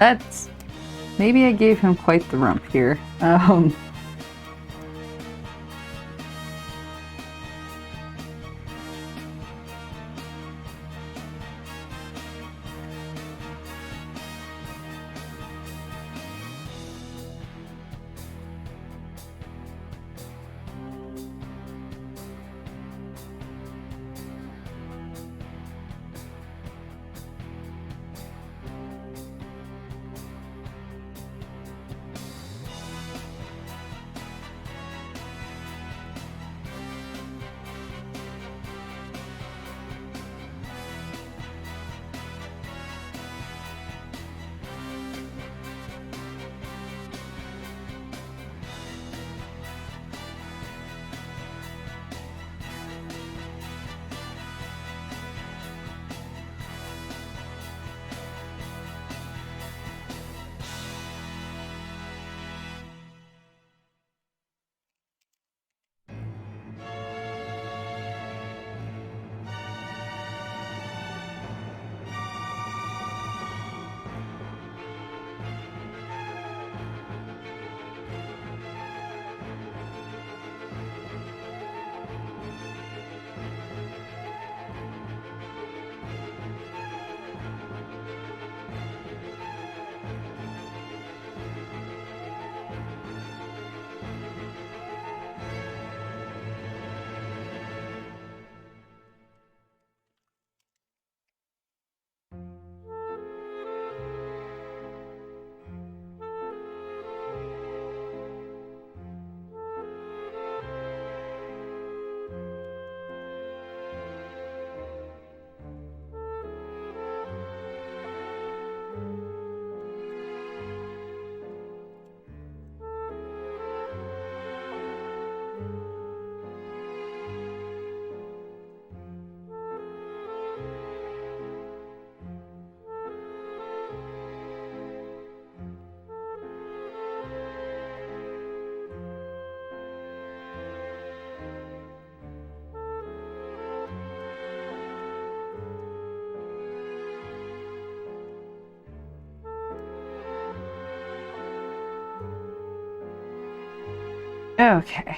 That's... Maybe I gave him quite the rump here. Okay.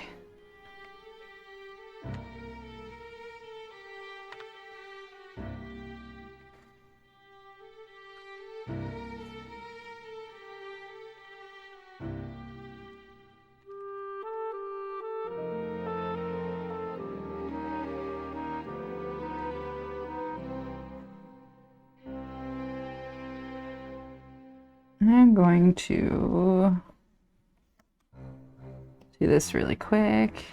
I'm going to do this really quick.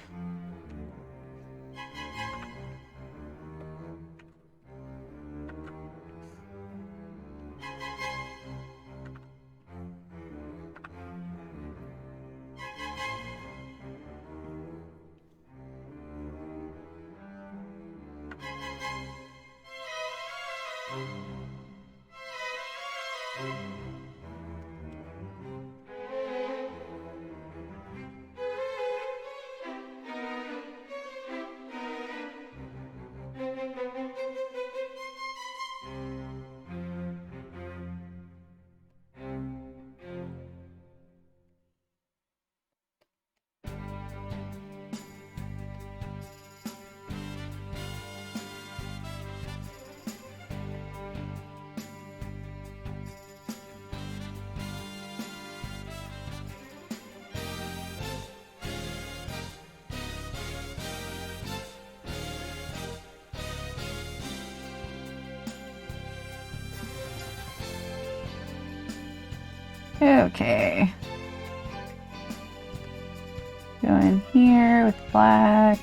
Okay. Go in here with black.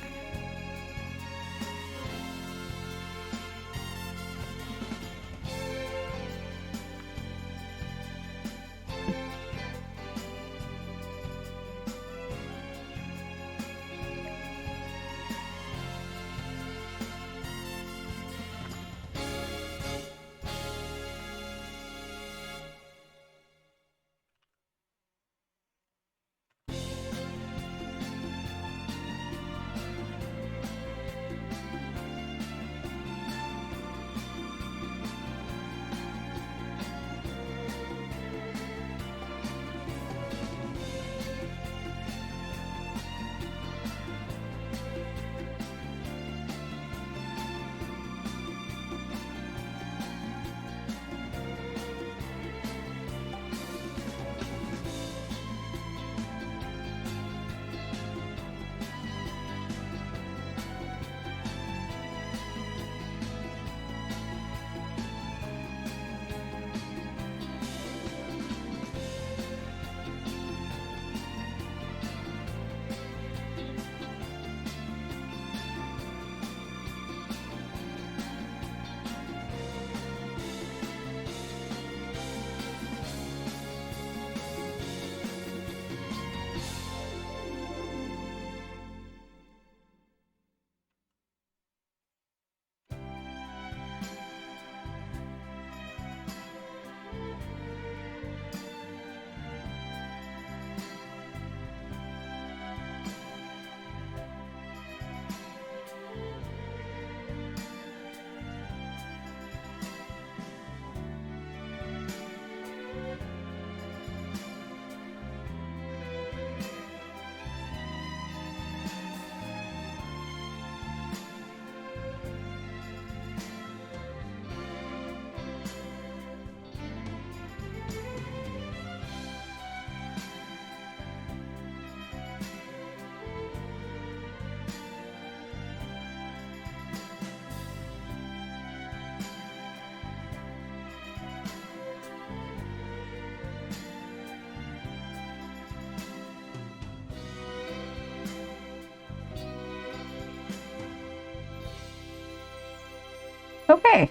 Okay.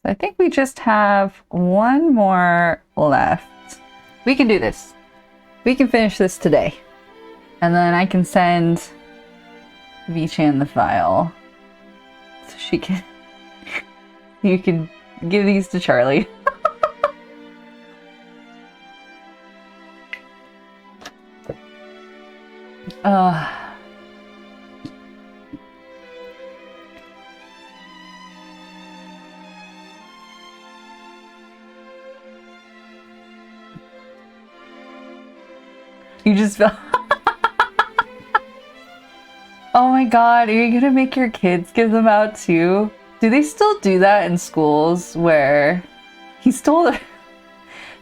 I think we just have one more left. We can do this. We can finish this today. And then I can send Vichan the file. So she can... You can give these to Charlie. You just felt... Oh my god, are you gonna make your kids give them out too? Do they still do that in schools where he stole...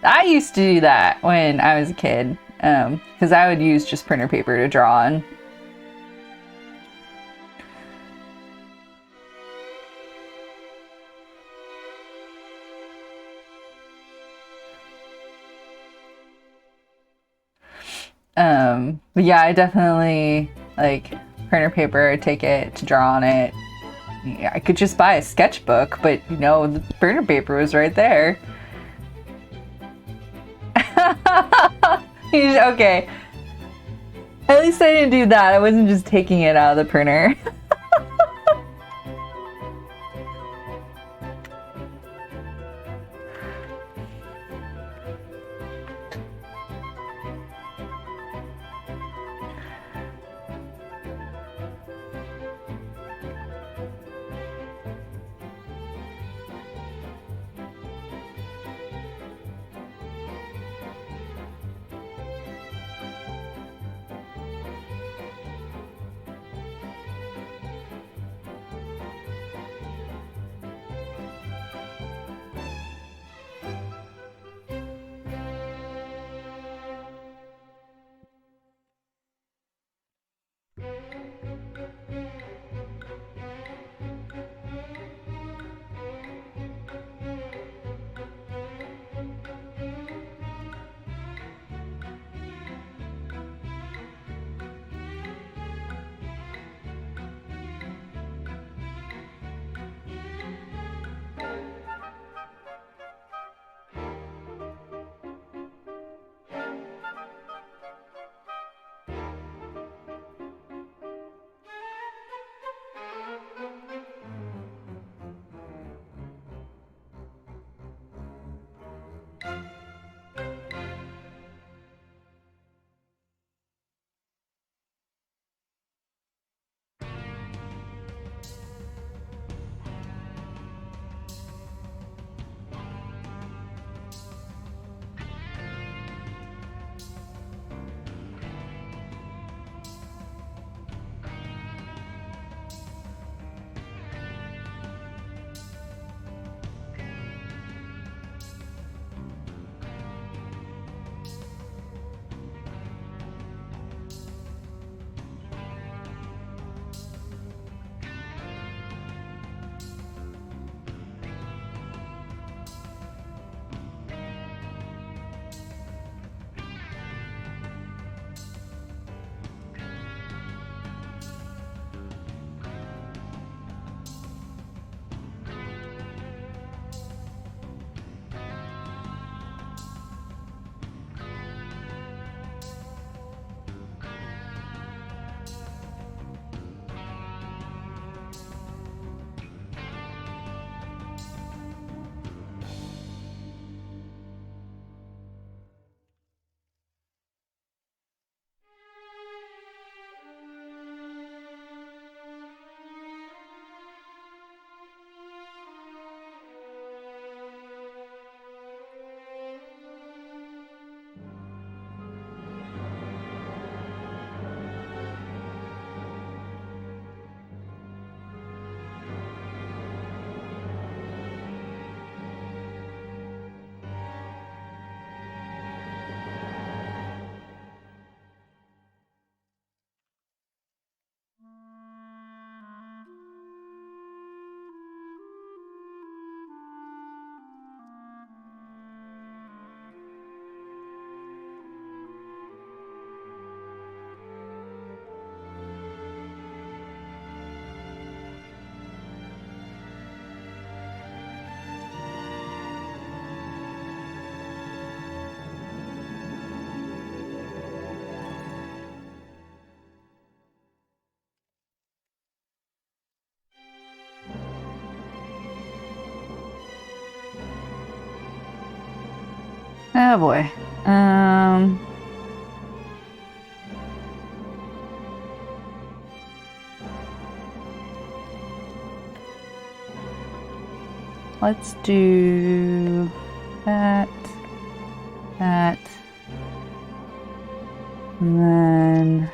I used to do that when I was a kid, because I would use just printer paper to draw on. But yeah, I definitely like printer paper, take it to draw on it. Yeah, I could just buy a sketchbook, but you know, the printer paper was right there. Okay. At least I didn't do that. I wasn't just taking it out of the printer. Oh boy. Let's do that, that, and then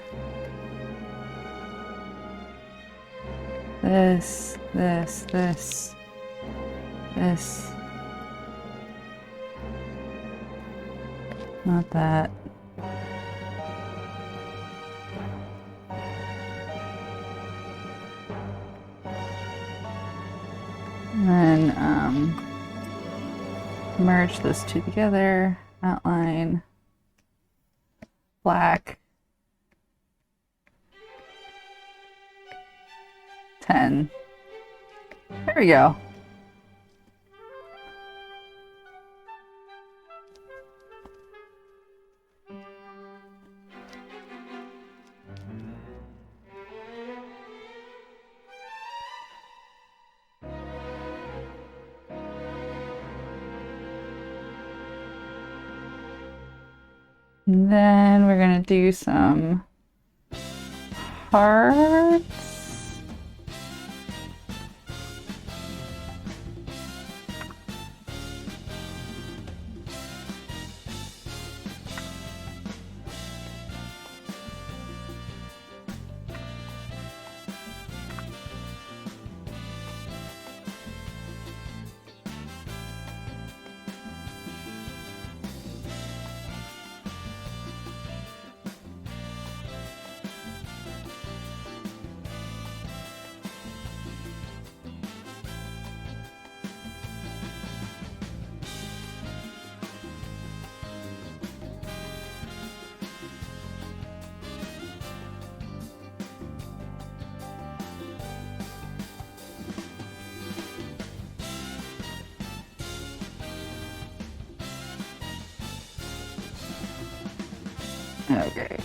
this, this. Not that. And then merge those two together. Outline. Black. 10. There we go. And then we're gonna do some hearts. Okay.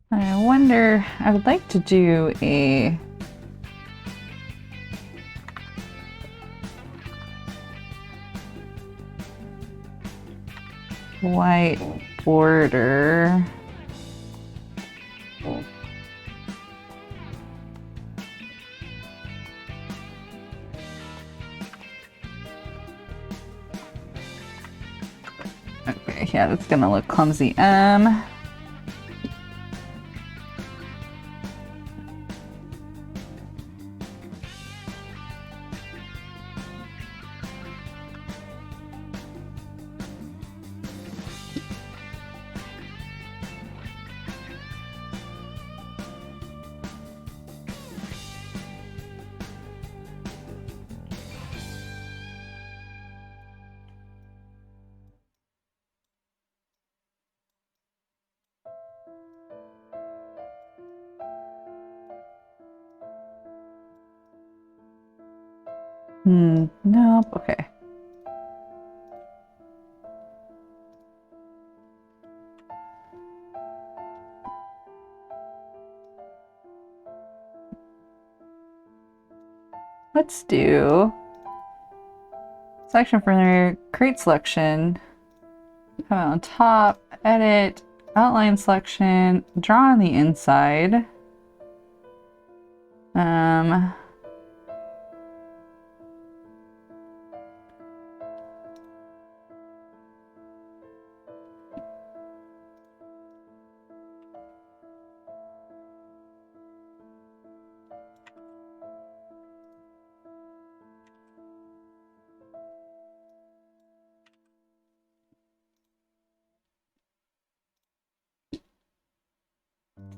I wonder, I would like to do a white border. Okay, yeah, that's gonna look clumsy. Nope, okay. let's do selection for create selection. Come out on top, edit, outline selection, draw on the inside.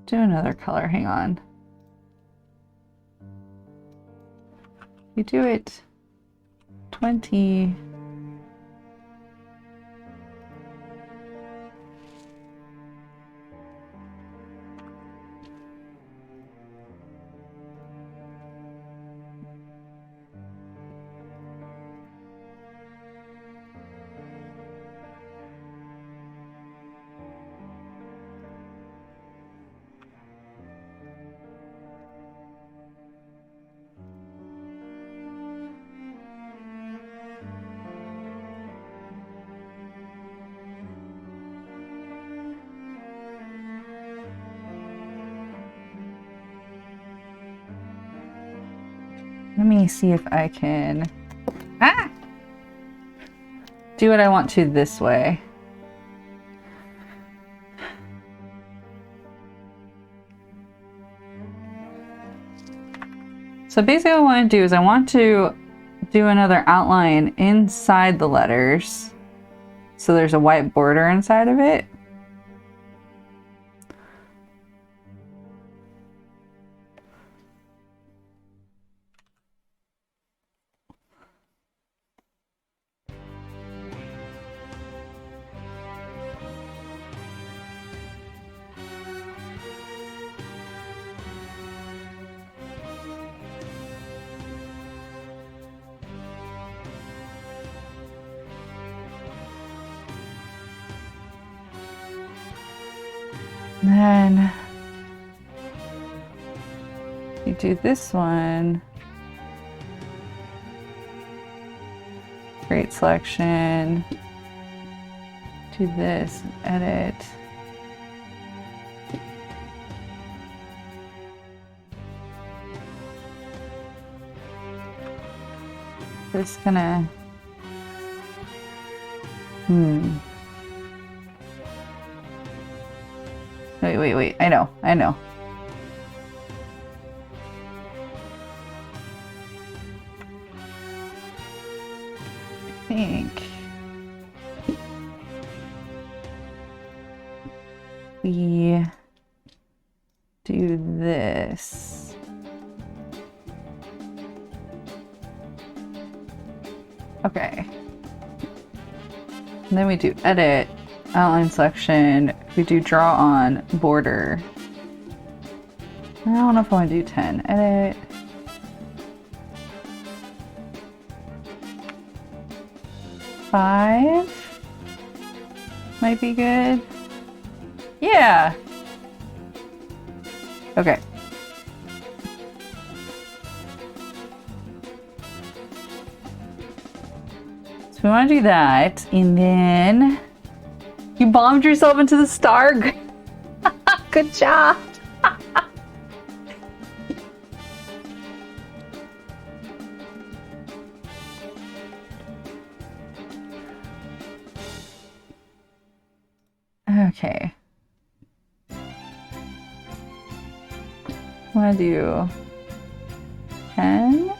Do another color, hang on. We do it 20. Let me see if I can do what I want to this way. So basically what I want to do is I want to do another outline inside the letters. So there's a white border inside of it. Then you do this one, create selection, do this, edit. This gonna, Wait. I know. I think we do this. Okay. And then we do edit, outline selection, we do draw on border. I don't know if I want to do 10. Edit. Five might be good. Yeah. Okay. So we want to do that, and then you bombed yourself into the star. Good job. Okay. I want to do 10.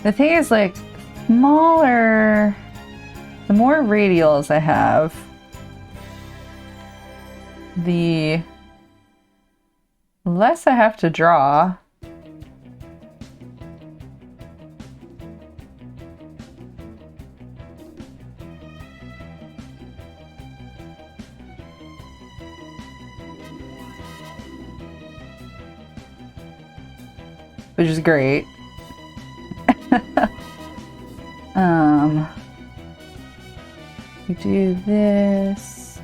The thing is, like, smaller, the more radials I have, the less I have to draw. Which is great. We do this,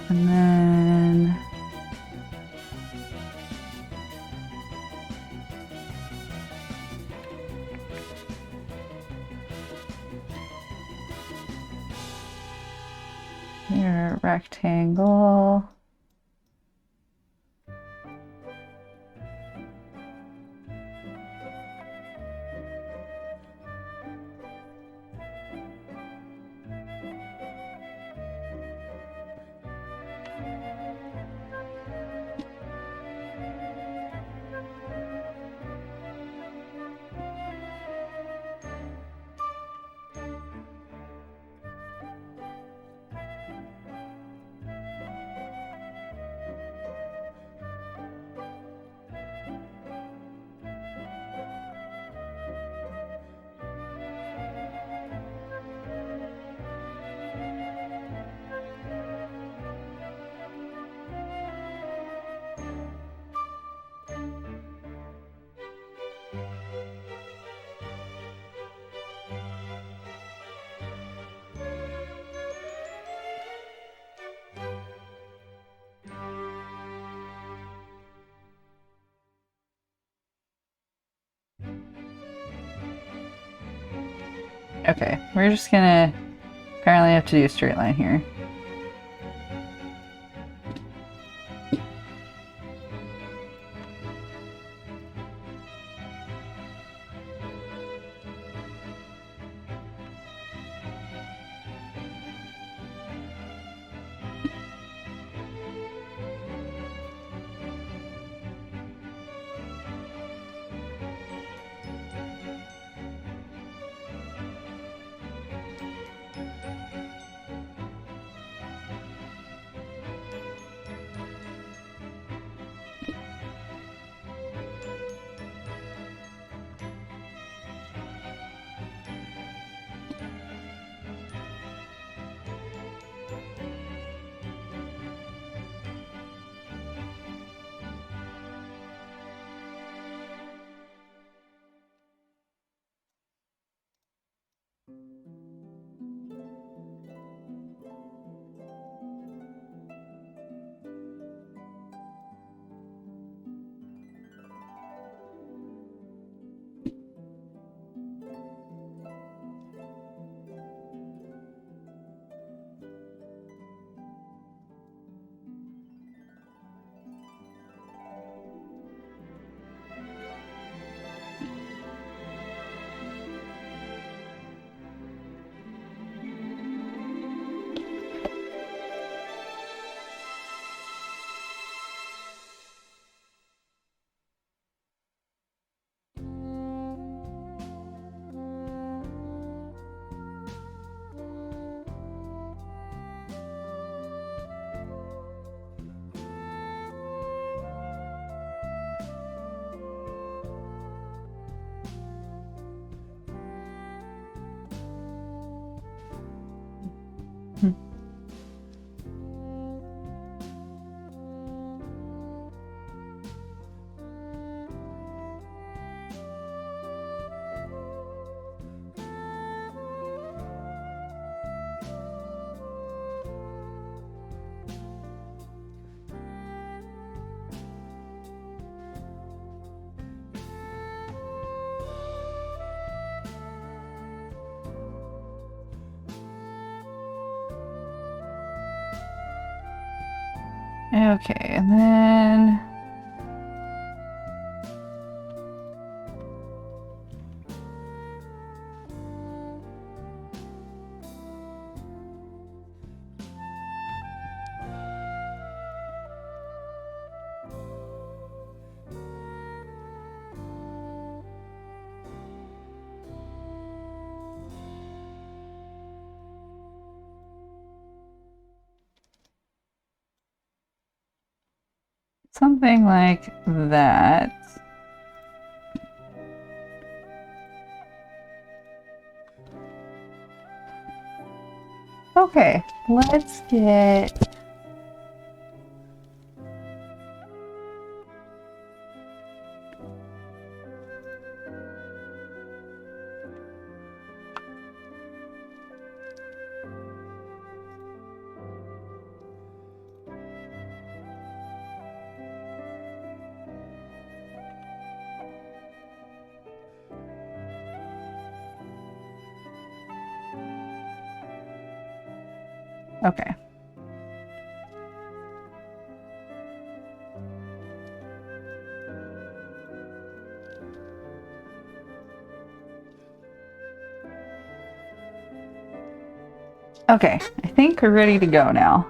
and then your rectangle. Okay, we're just gonna apparently have to do a straight line here. Okay, and then Something like that. Okay, let's get... Okay. Okay, I think we're ready to go now.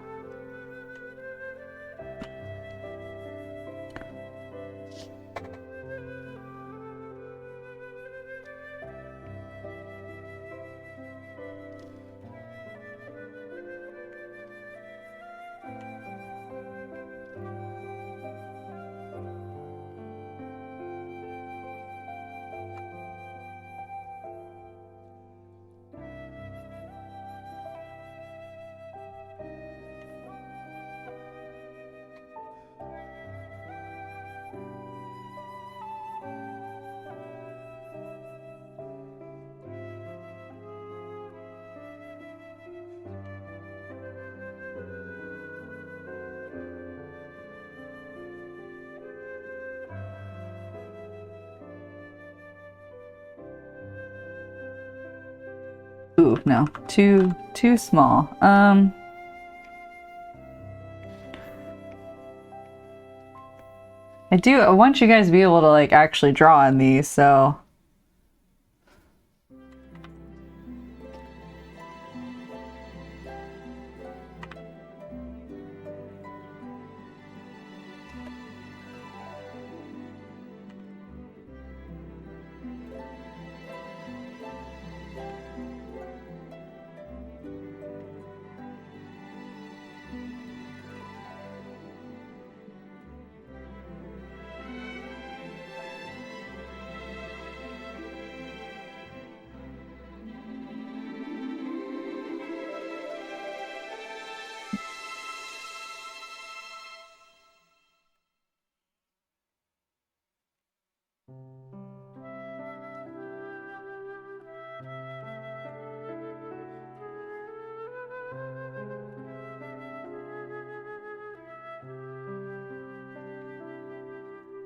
Ooh, no, too small. I want you guys to be able to like actually draw on these, so.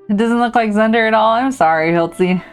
It doesn't look like Zunder at all. I'm sorry, Hiltzy.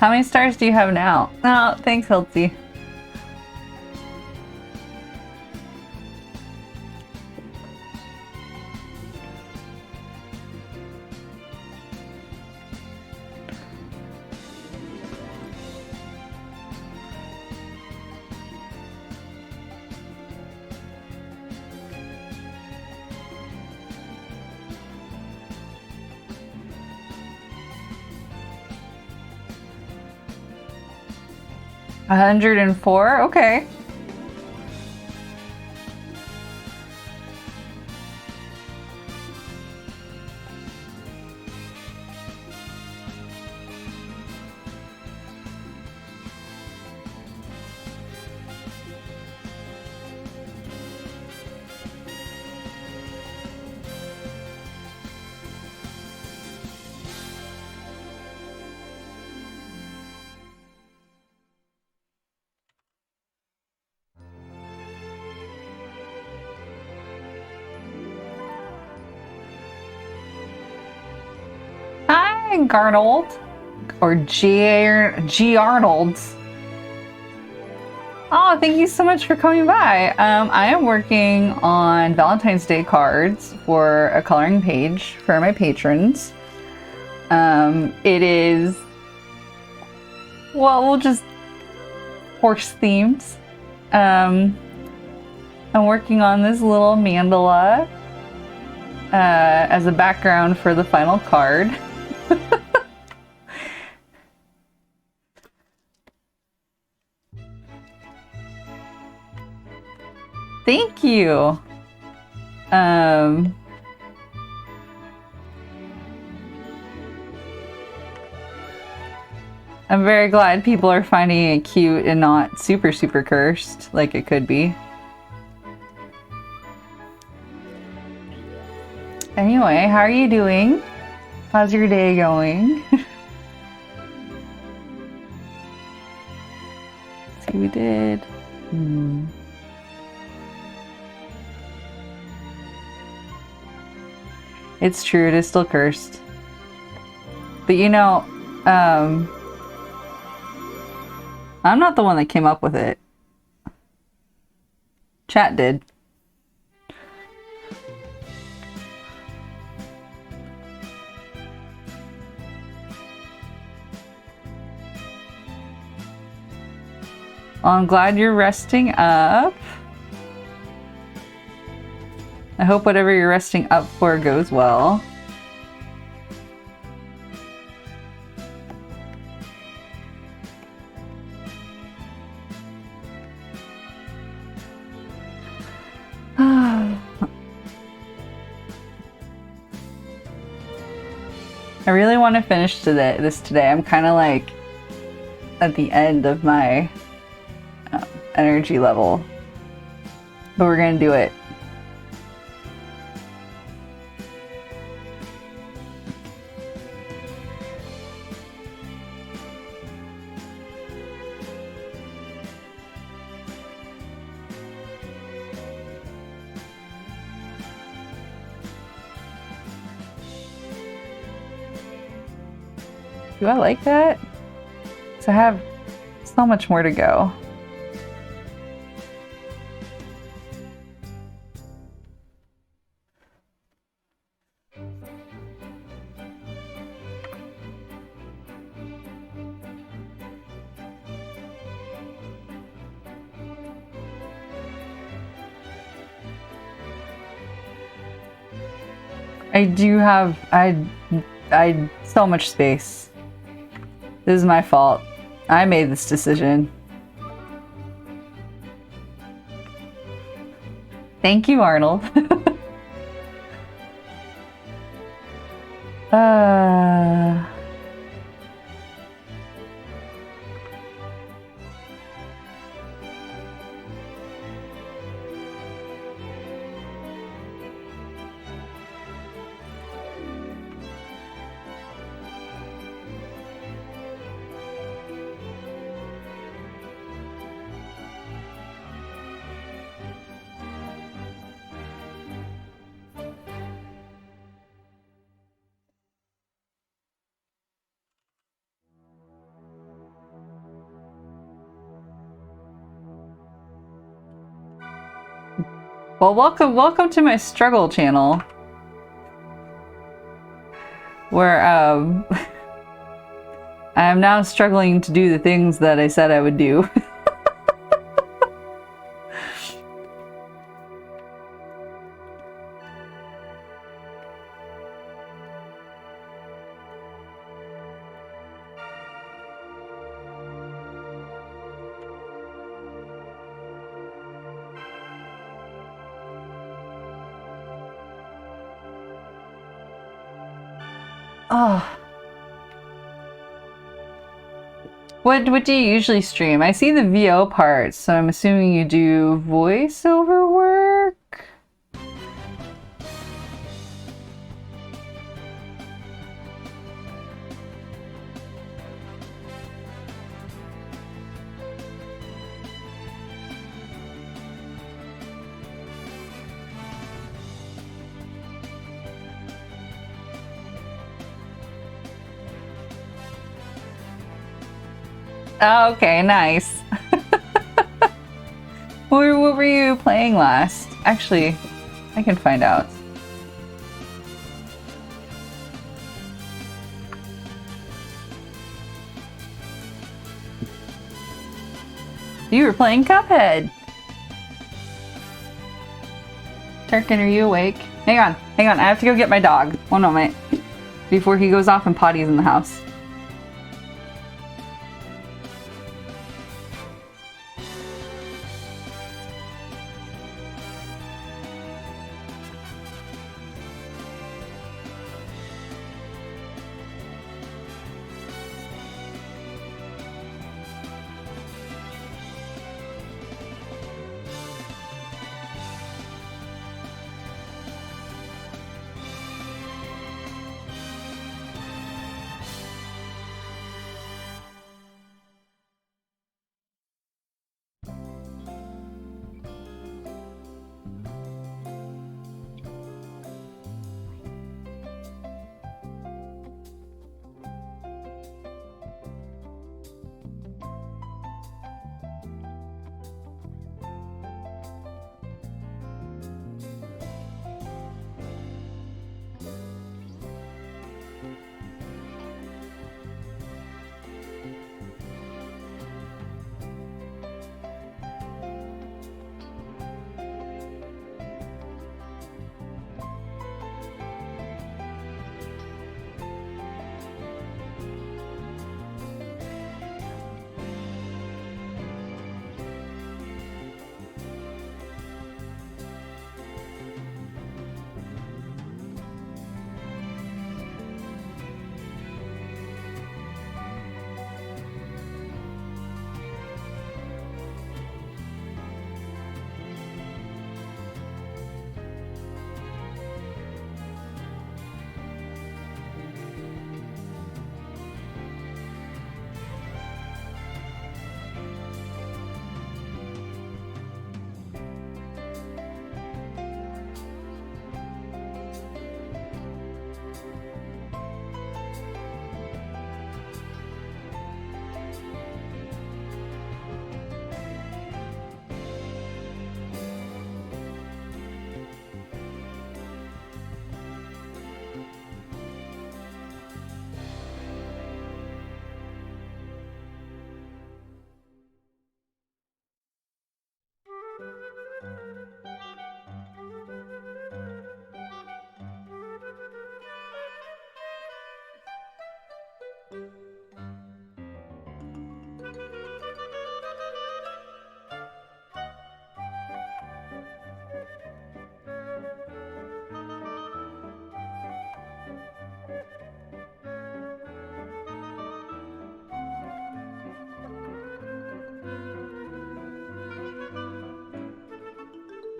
How many stars do you have now? Oh, thanks, Hilty. $104? Okay. Hi, Garnold. Or G. Arnold's. Oh, thank you so much for coming by. I am working on Valentine's Day cards for a coloring page for my patrons. It is, well, we'll just horse themed. I'm working on this little mandala as a background for the final card. Thank you. I'm very glad people are finding it cute and not super, super cursed like it could be. Anyway, how are you doing? How's your day going? See, we did. It's true, it is still cursed. But you know, I'm not the one that came up with it. Chat did. Well, I'm glad you're resting up. I hope whatever you're resting up for goes well. I really want to finish this today. I'm kind of like at the end of my energy level, but we're gonna do it. Do I like that? So I have so much more to go. I do have I so much space. This is my fault. I made this decision. Thank you, Arnold. Well, welcome to my struggle channel. Where, I'm now struggling to do the things that I said I would do. Oh. What do you usually stream? I see the VO part, so I'm assuming you do voiceover work? Oh, okay, nice. What were you playing last? Actually, I can find out. You were playing Cuphead. Turkin, are you awake? Hang on. I have to go get my dog. 1 moment. Before he goes off and potties in the house.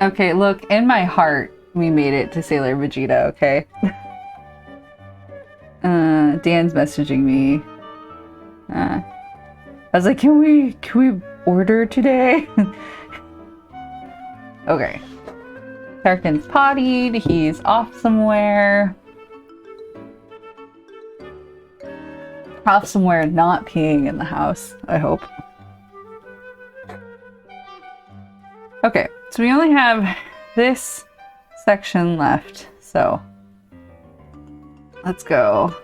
Okay, look, in my heart, we made it to Sailor Vegeta, okay? Dan's messaging me. I was like, can we order today? Okay. Tarkin's pottied, he's off somewhere. Off somewhere not peeing in the house, I hope. Okay, so we only have this section left, so let's go.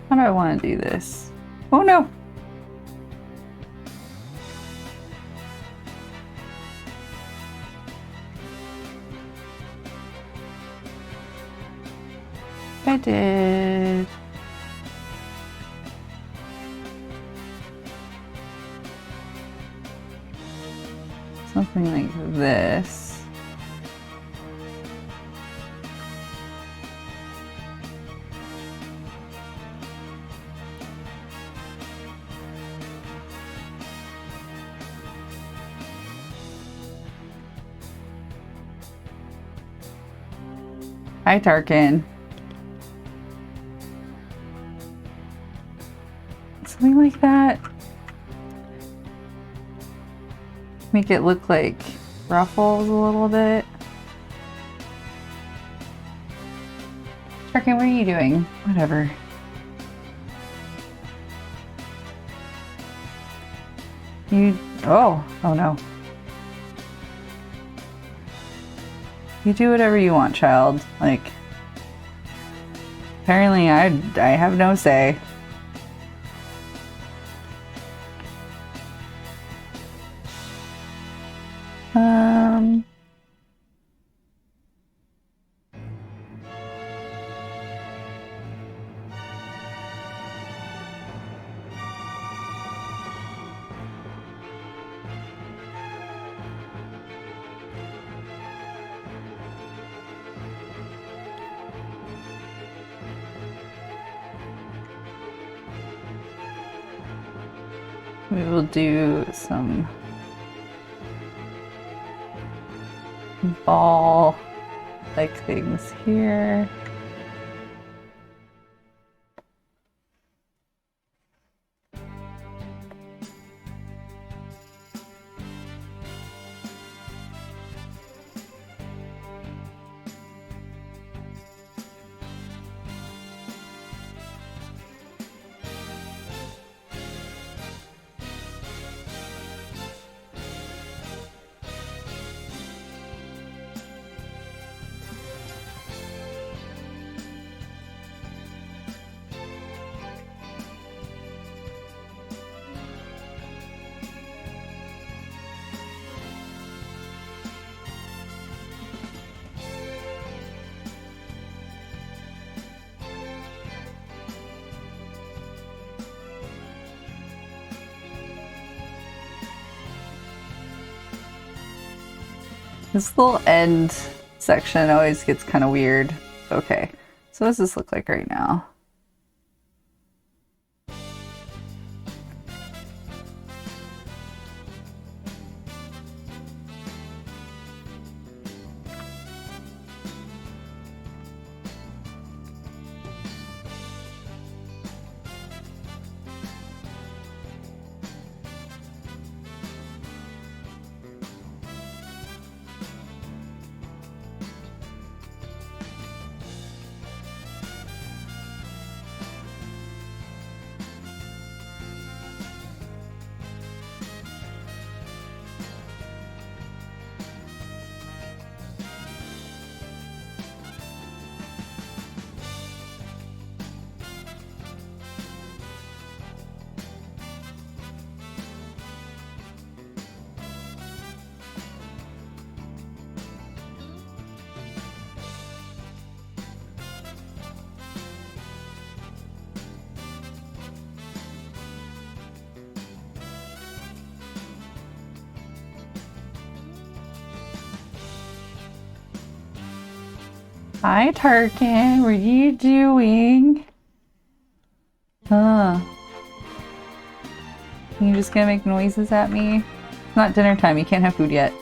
How do I want to do this? Oh no! I did. Something like this. Hi, Tarkin. Something like that. Make it look like ruffles a little bit. Tarkin, what are you doing? Whatever. Oh no. You do whatever you want, child. Like, apparently I have no say. We will do some ball-like things here. This little end section always gets kind of weird. Okay, so what does this look like right now? Hi, Tarkin. What are you doing? Huh. You just gonna make noises at me? It's not dinner time. You can't have food yet.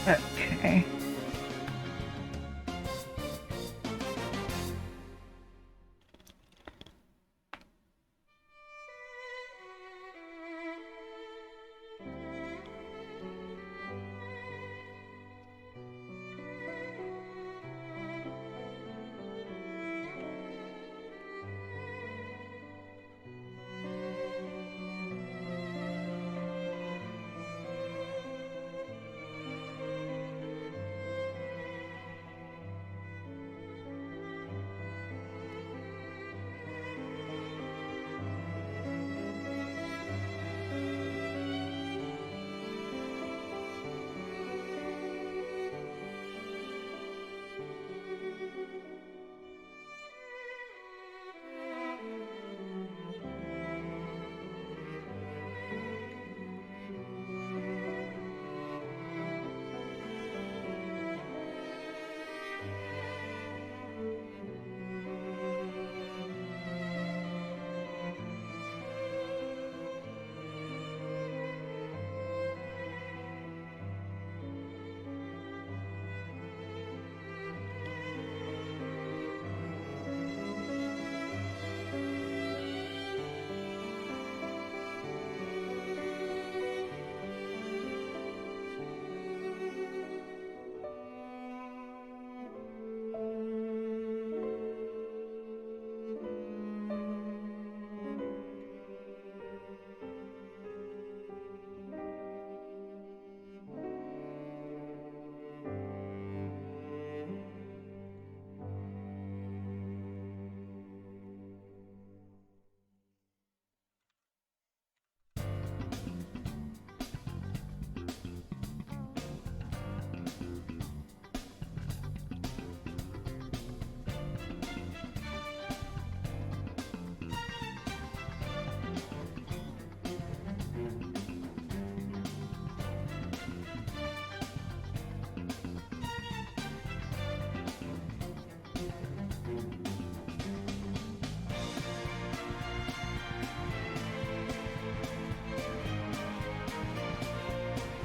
Okay.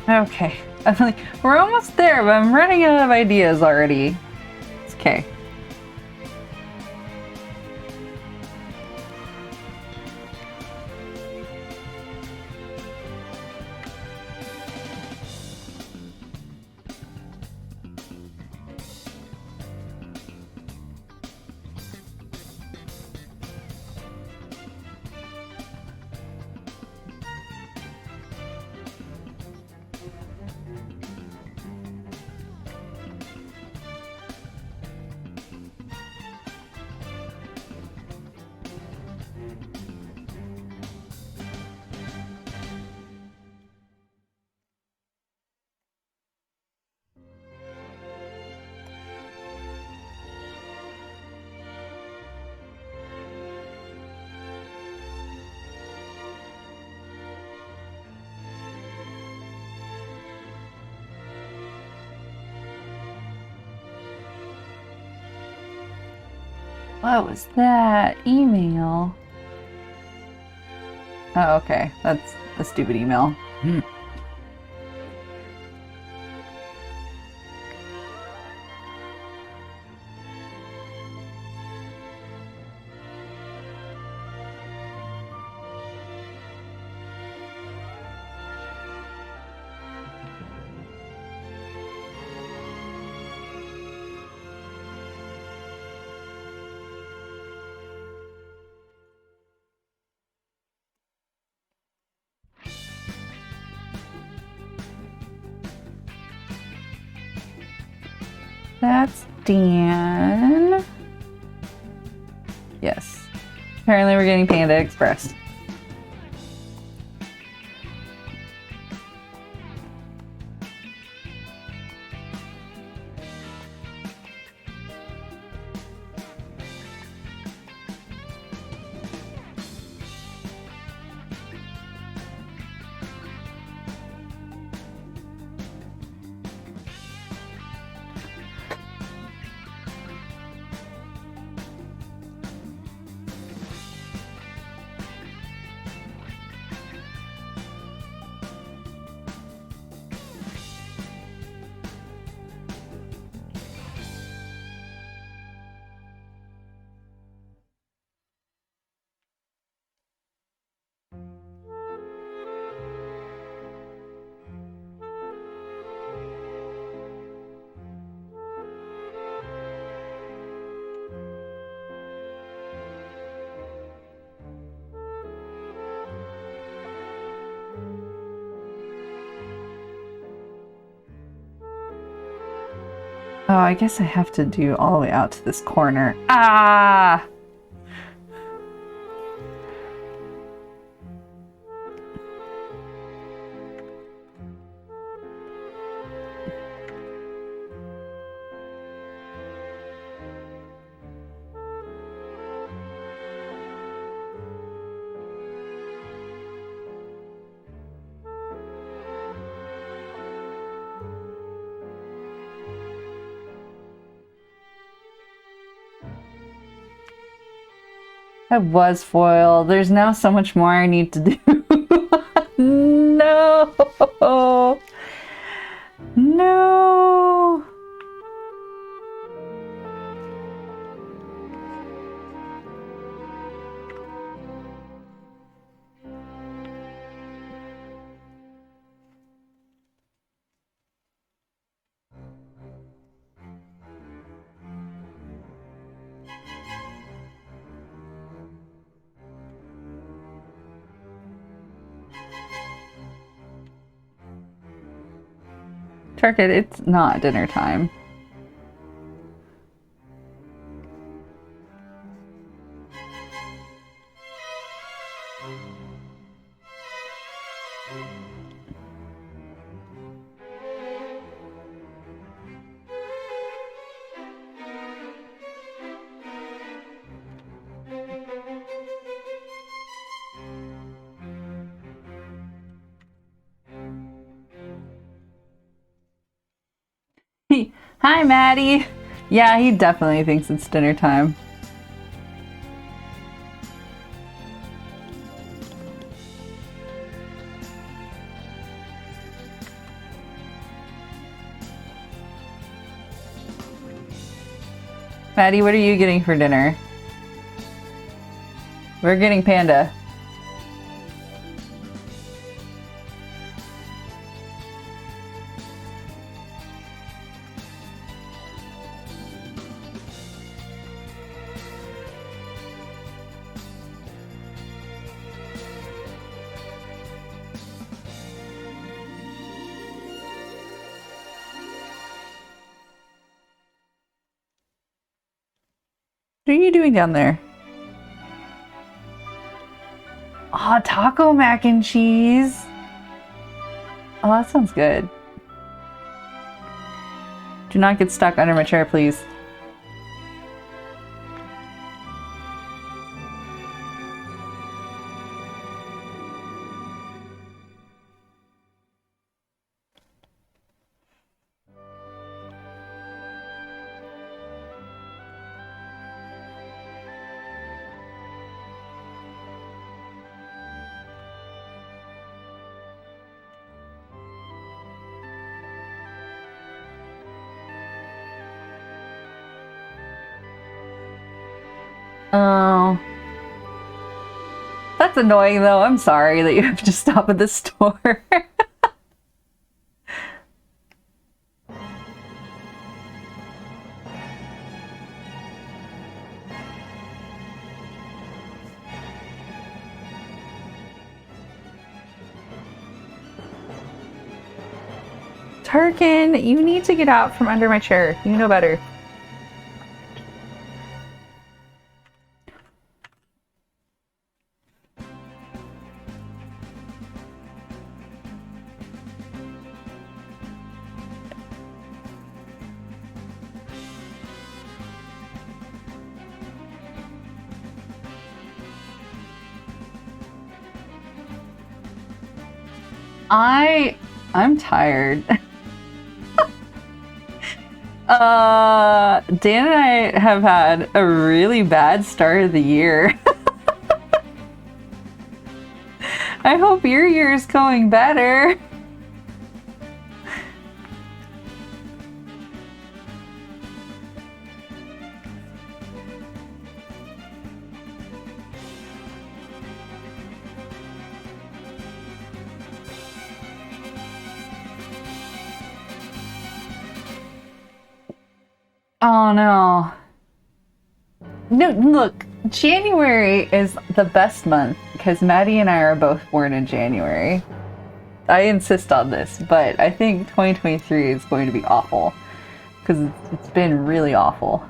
Okay. I'm like, we're almost there, but I'm running out of ideas already. It's okay. What was that email? Oh, okay. That's a stupid email. That's Dan. Yes. Apparently we're getting Panda Express. I guess I have to do all the way out to this corner. Ah! I was foiled. There's now so much more I need to do. No! No! Target, it's not dinner time. Hi, Maddie. Yeah, he definitely thinks it's dinner time. Maddie, what are you getting for dinner? We're getting panda. What are you doing down there? Oh, taco mac and cheese. Oh, that sounds good. Do not get stuck under my chair, please. Oh. That's annoying though. I'm sorry that you have to stop at the store. Tarkin, you need to get out from under my chair. You know better. I'm tired. Dan and I have had a really bad start of the year. I hope your year is going better. Oh no. No, look, January is the best month because Maddie and I are both born in January. I insist on this, but I think 2023 is going to be awful because it's been really awful.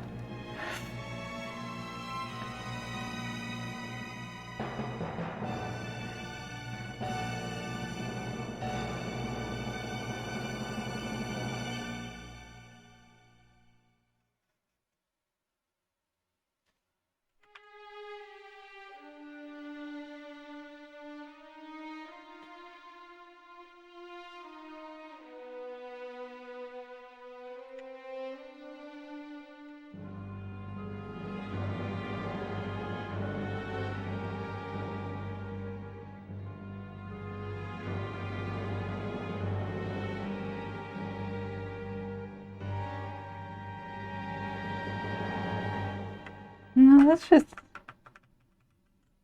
No,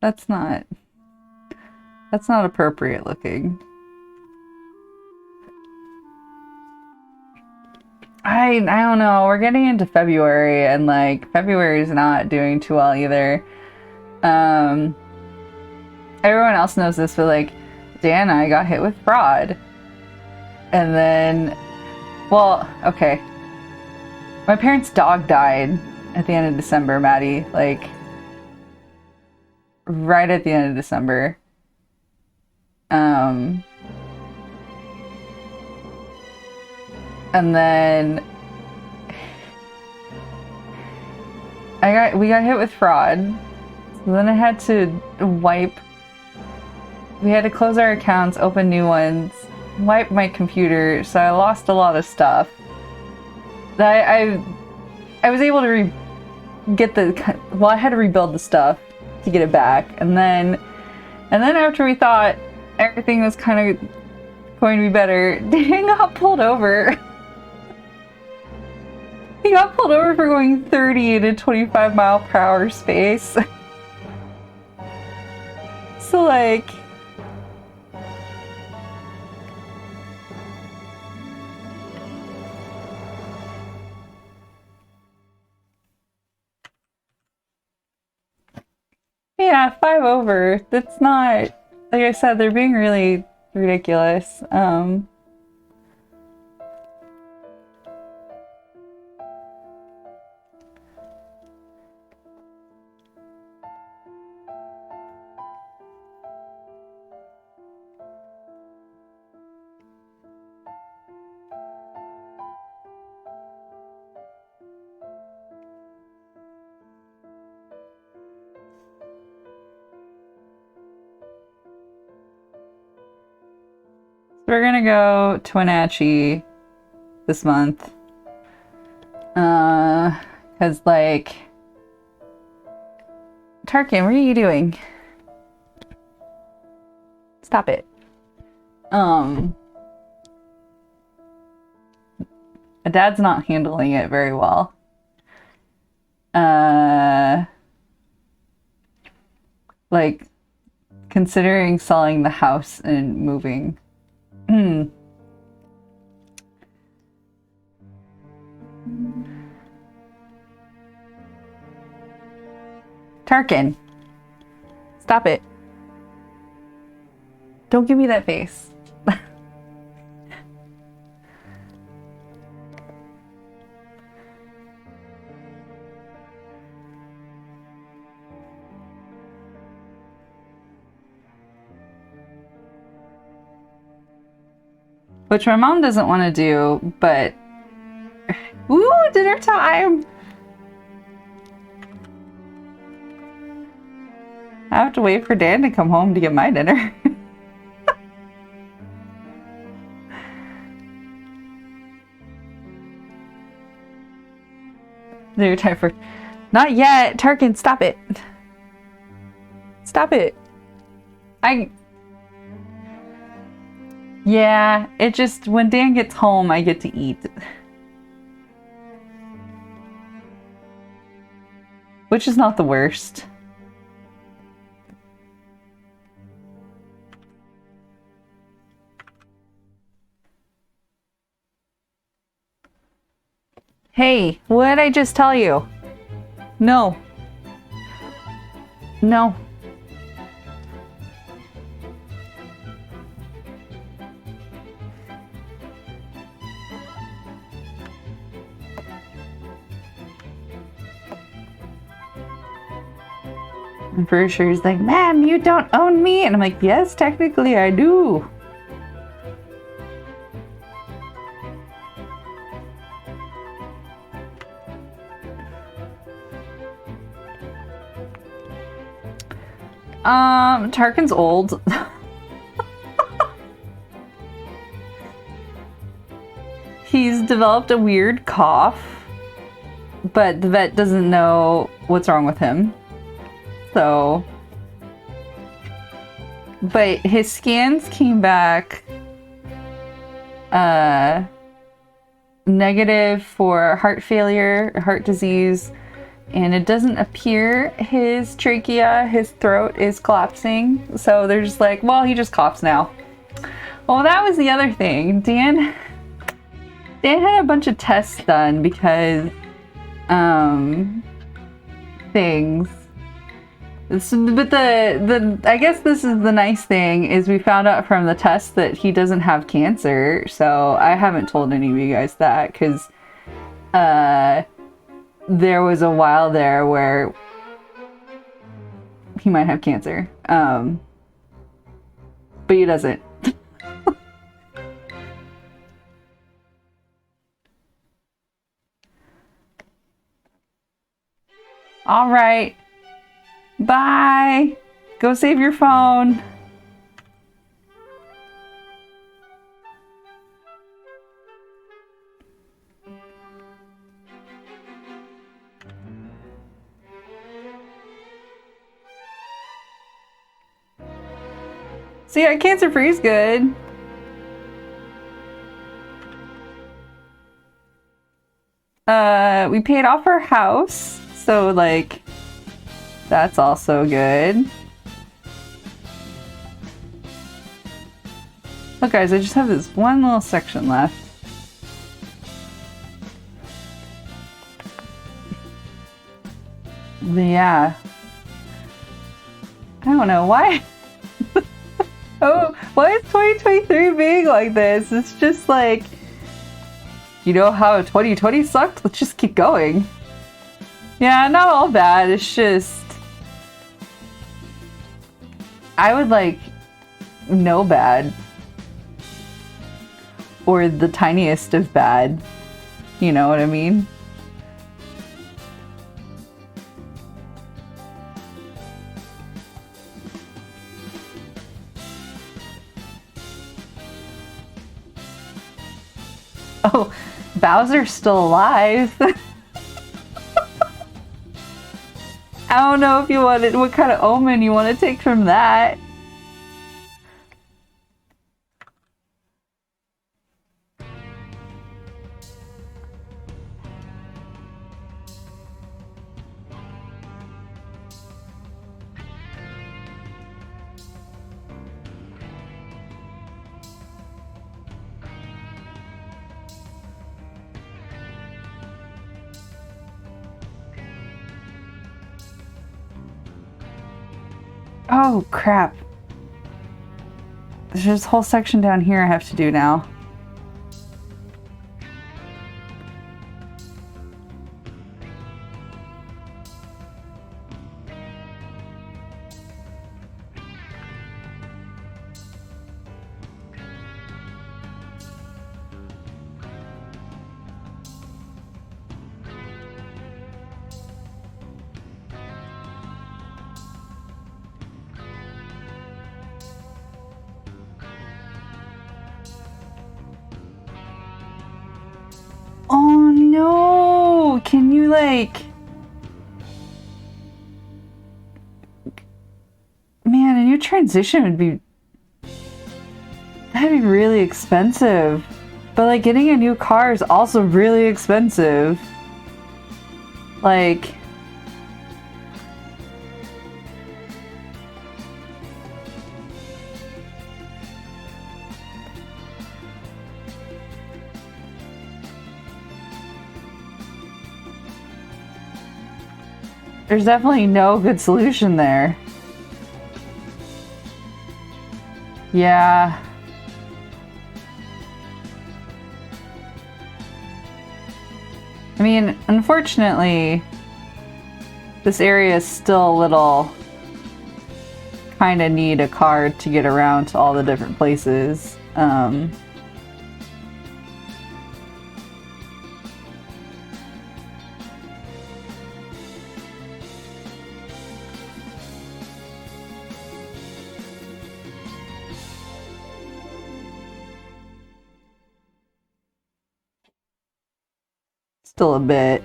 that's not appropriate looking. I don't know. We're getting into February, and like February is not doing too well either. Everyone else knows this, but like Dan and I got hit with fraud. And then, well, okay. My parents' dog died at the end of December, Maddie. Like, right at the end of December. And then we got hit with fraud. So then I had to we had to close our accounts, open new ones, wipe my computer, so I lost a lot of stuff. I was able to I had to rebuild the stuff to get it back, and then after we thought everything was kind of going to be better, Dan got pulled over. He got pulled over for going 30 in a 25-mile-per-hour space. So like, yeah, 5 over. That's not, like I said, they're being really ridiculous. We're gonna go to Wenatchee this month. Cause like, Tarkin, what are you doing? Stop it. My dad's not handling it very well. Like, considering selling the house and moving. Tarkin, stop it. Don't give me that face. Which my mom doesn't want to do, but woo, dinner time! I have to wait for Dan to come home to get my dinner. Dinner time for... Not yet! Tarkin, stop it! Stop it! Yeah, it just... When Dan gets home, I get to eat. Which is not the worst. Hey, what did I just tell you? No. No. I'm pretty sure he's like, ma'am, you don't own me. And I'm like, yes, technically I do. Tarkin's old. He's developed a weird cough, but the vet doesn't know what's wrong with him. So, but his scans came back negative for heart failure, heart disease, and it doesn't appear his trachea, his throat is collapsing. So they're just like, well, he just coughs now. Well, that was the other thing. Dan had a bunch of tests done because things. But I guess this is the nice thing is we found out from the test that he doesn't have cancer. So I haven't told any of you guys that because there was a while there where he might have cancer. But he doesn't. All right. Bye. Go save your phone. So yeah, cancer free is good. We paid off our house, so like that's also good. Look guys, I just have this one little section left. But yeah. I don't know why. Oh, why is 2023 being like this? It's just like, you know how 2020 sucked? Let's just keep going. Yeah, not all bad. It's just, I would like no bad. Or the tiniest of bad. You know what I mean? Oh, Bowser's still alive. I don't know if you wanted, what kind of omen you want to take from that. Oh, crap. There's this whole section down here I have to do now. Oh no! Can you like... Man, a new transition would be... That'd be really expensive. But like getting a new car is also really expensive. Like... There's definitely no good solution there. Yeah. I mean, unfortunately, this area is still a little kind of need a car to get around to all the different places. Still a bit.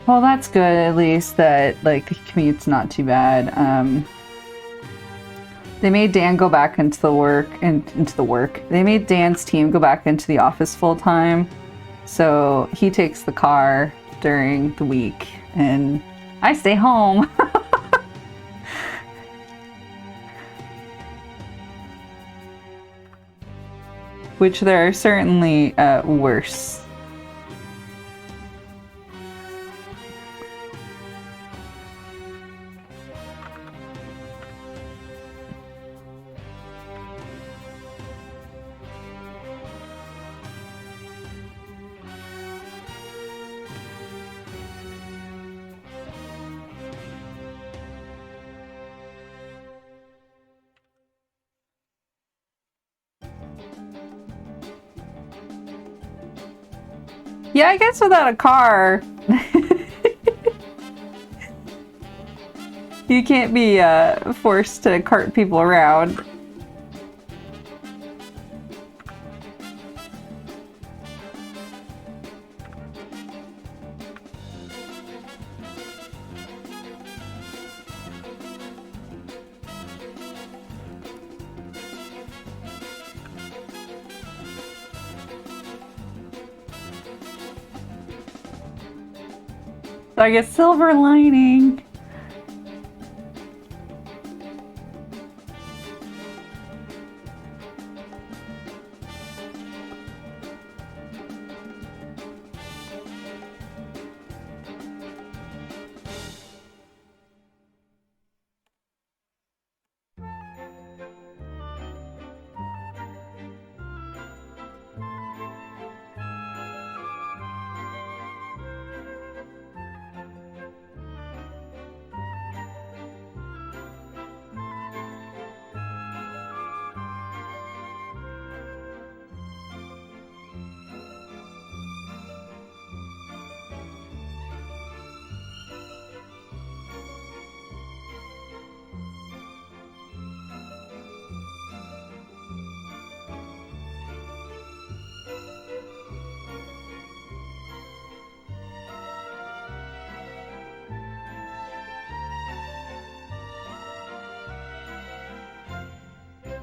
Well, that's good at least that like the commute's not too bad. They made Dan go back into the work and into the work. They made Dan's team go back into the office full time. So he takes the car during the week and I stay home. Which there are certainly worse. Yeah, I guess without a car, you can't be forced to cart people around. So I guess silver lining.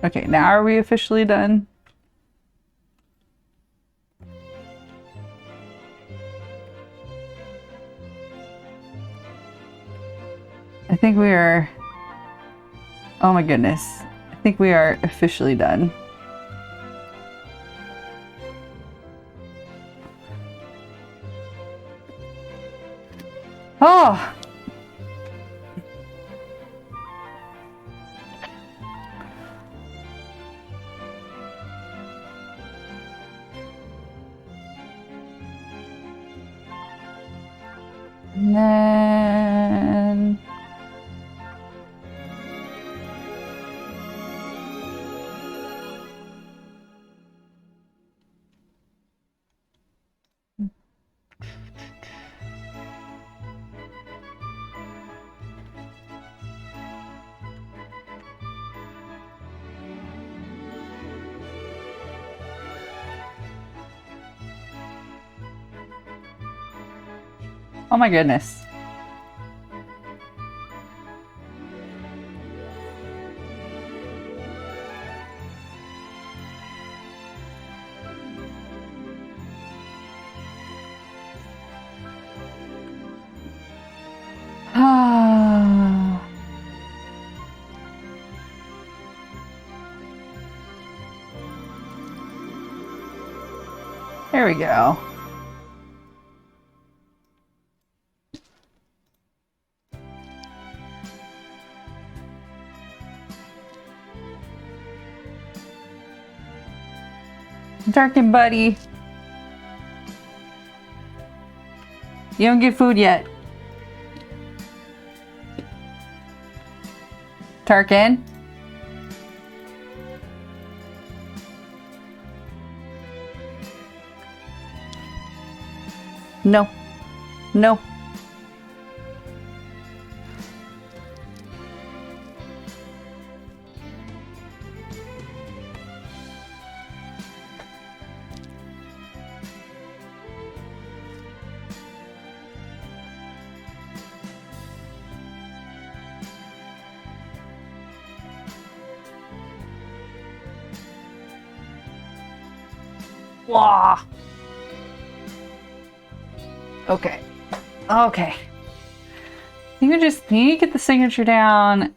Okay, now are we officially done? I think we are... Oh my goodness. I think we are officially done. Oh! And then... Oh my goodness. There we go. Tarkin, buddy. You don't get food yet. Tarkin? No. No. Wah. Okay. Okay. You need to get the signature down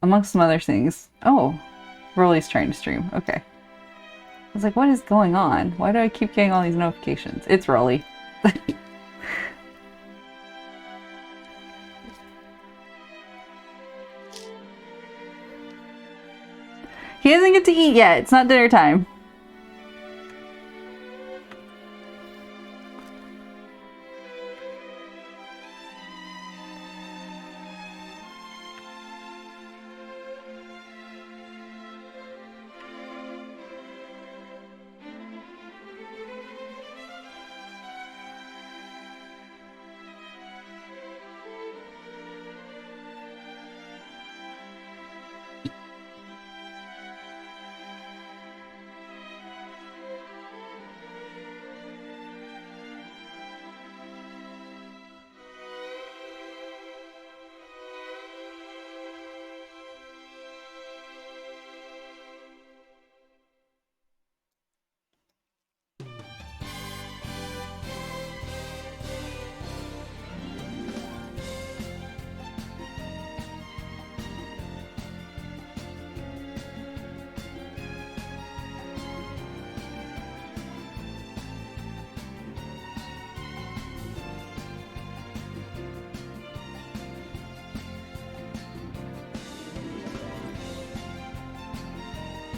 amongst some other things. Oh, Rolly's trying to stream. Okay. I was like, what is going on? Why do I keep getting all these notifications? It's Rolly. He doesn't get to eat yet. It's not dinner time.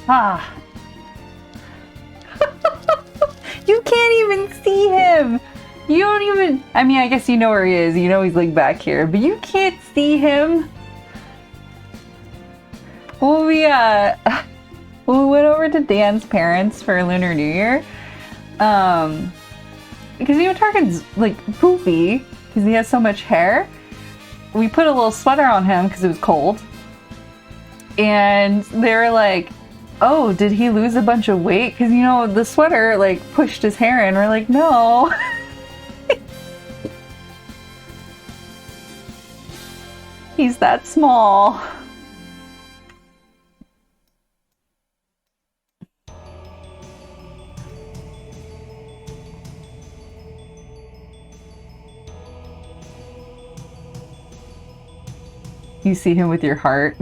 Ah. You can't even see him. You don't even, I mean, I guess you know where he is. You know he's like back here, but you can't see him. When we went over to Dan's parents for Lunar New Year, because you know Tarkin's like poofy because he has so much hair. We put a little sweater on him because it was cold, and they were like, oh, did he lose a bunch of weight? Because, you know, the sweater, like, pushed his hair in. We're like, no. He's that small. You see him with your heart.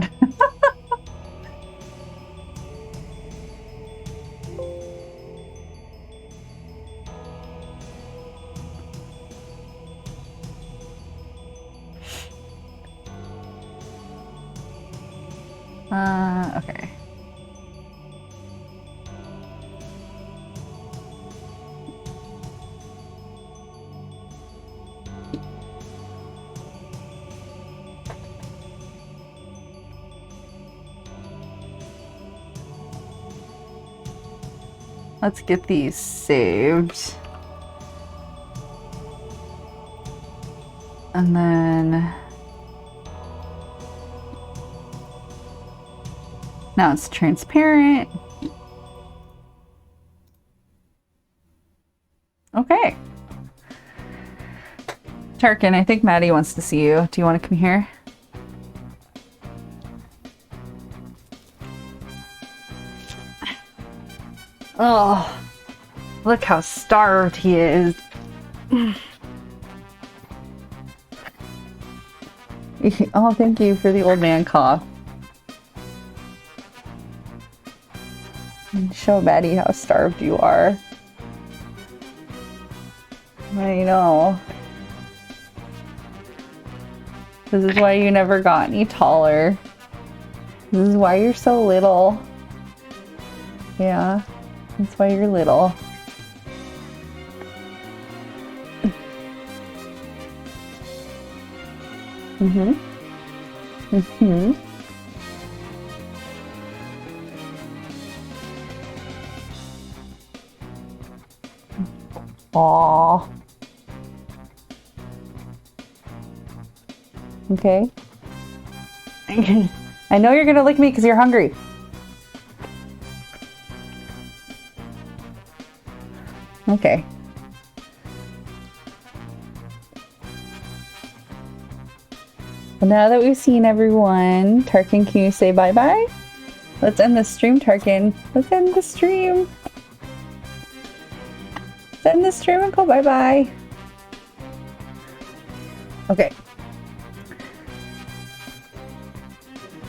Okay. Let's get these saved. And then now it's transparent. Okay. Tarkin, I think Maddie wants to see you. Do you want to come here? Oh, look how starved he is. Oh, thank you for the old man cough. Show Maddie how starved you are. I know. This is why you never got any taller. This is why you're so little. Yeah, that's why you're little. Mm-hmm. Mm-hmm. Aww. Okay. I know you're gonna lick me because you're hungry. Okay. Well, now that we've seen everyone, Tarkin, can you say bye-bye? Let's end the stream, Tarkin. Let's end the stream. Let's end the stream and go bye-bye. Okay.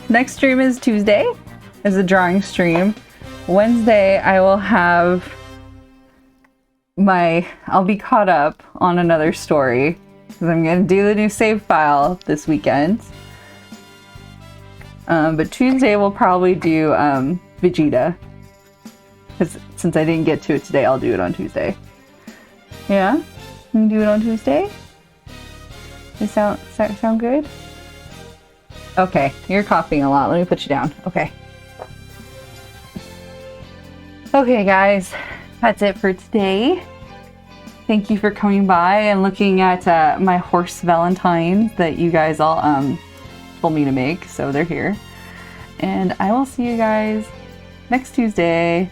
Next stream is Tuesday, is a drawing stream. Wednesday, I will have I'll be caught up on another story because I'm going to do the new save file this weekend. But Tuesday we'll probably do Vegeta. Because since I didn't get to it today, I'll do it on Tuesday. Yeah? You can do it on Tuesday? Does that sound good? Okay, you're coughing a lot. Let me put you down. Okay. Okay, guys. That's it for today. Thank you for coming by and looking at my horse Valentines that you guys all told me to make. So they're here. And I will see you guys next Tuesday.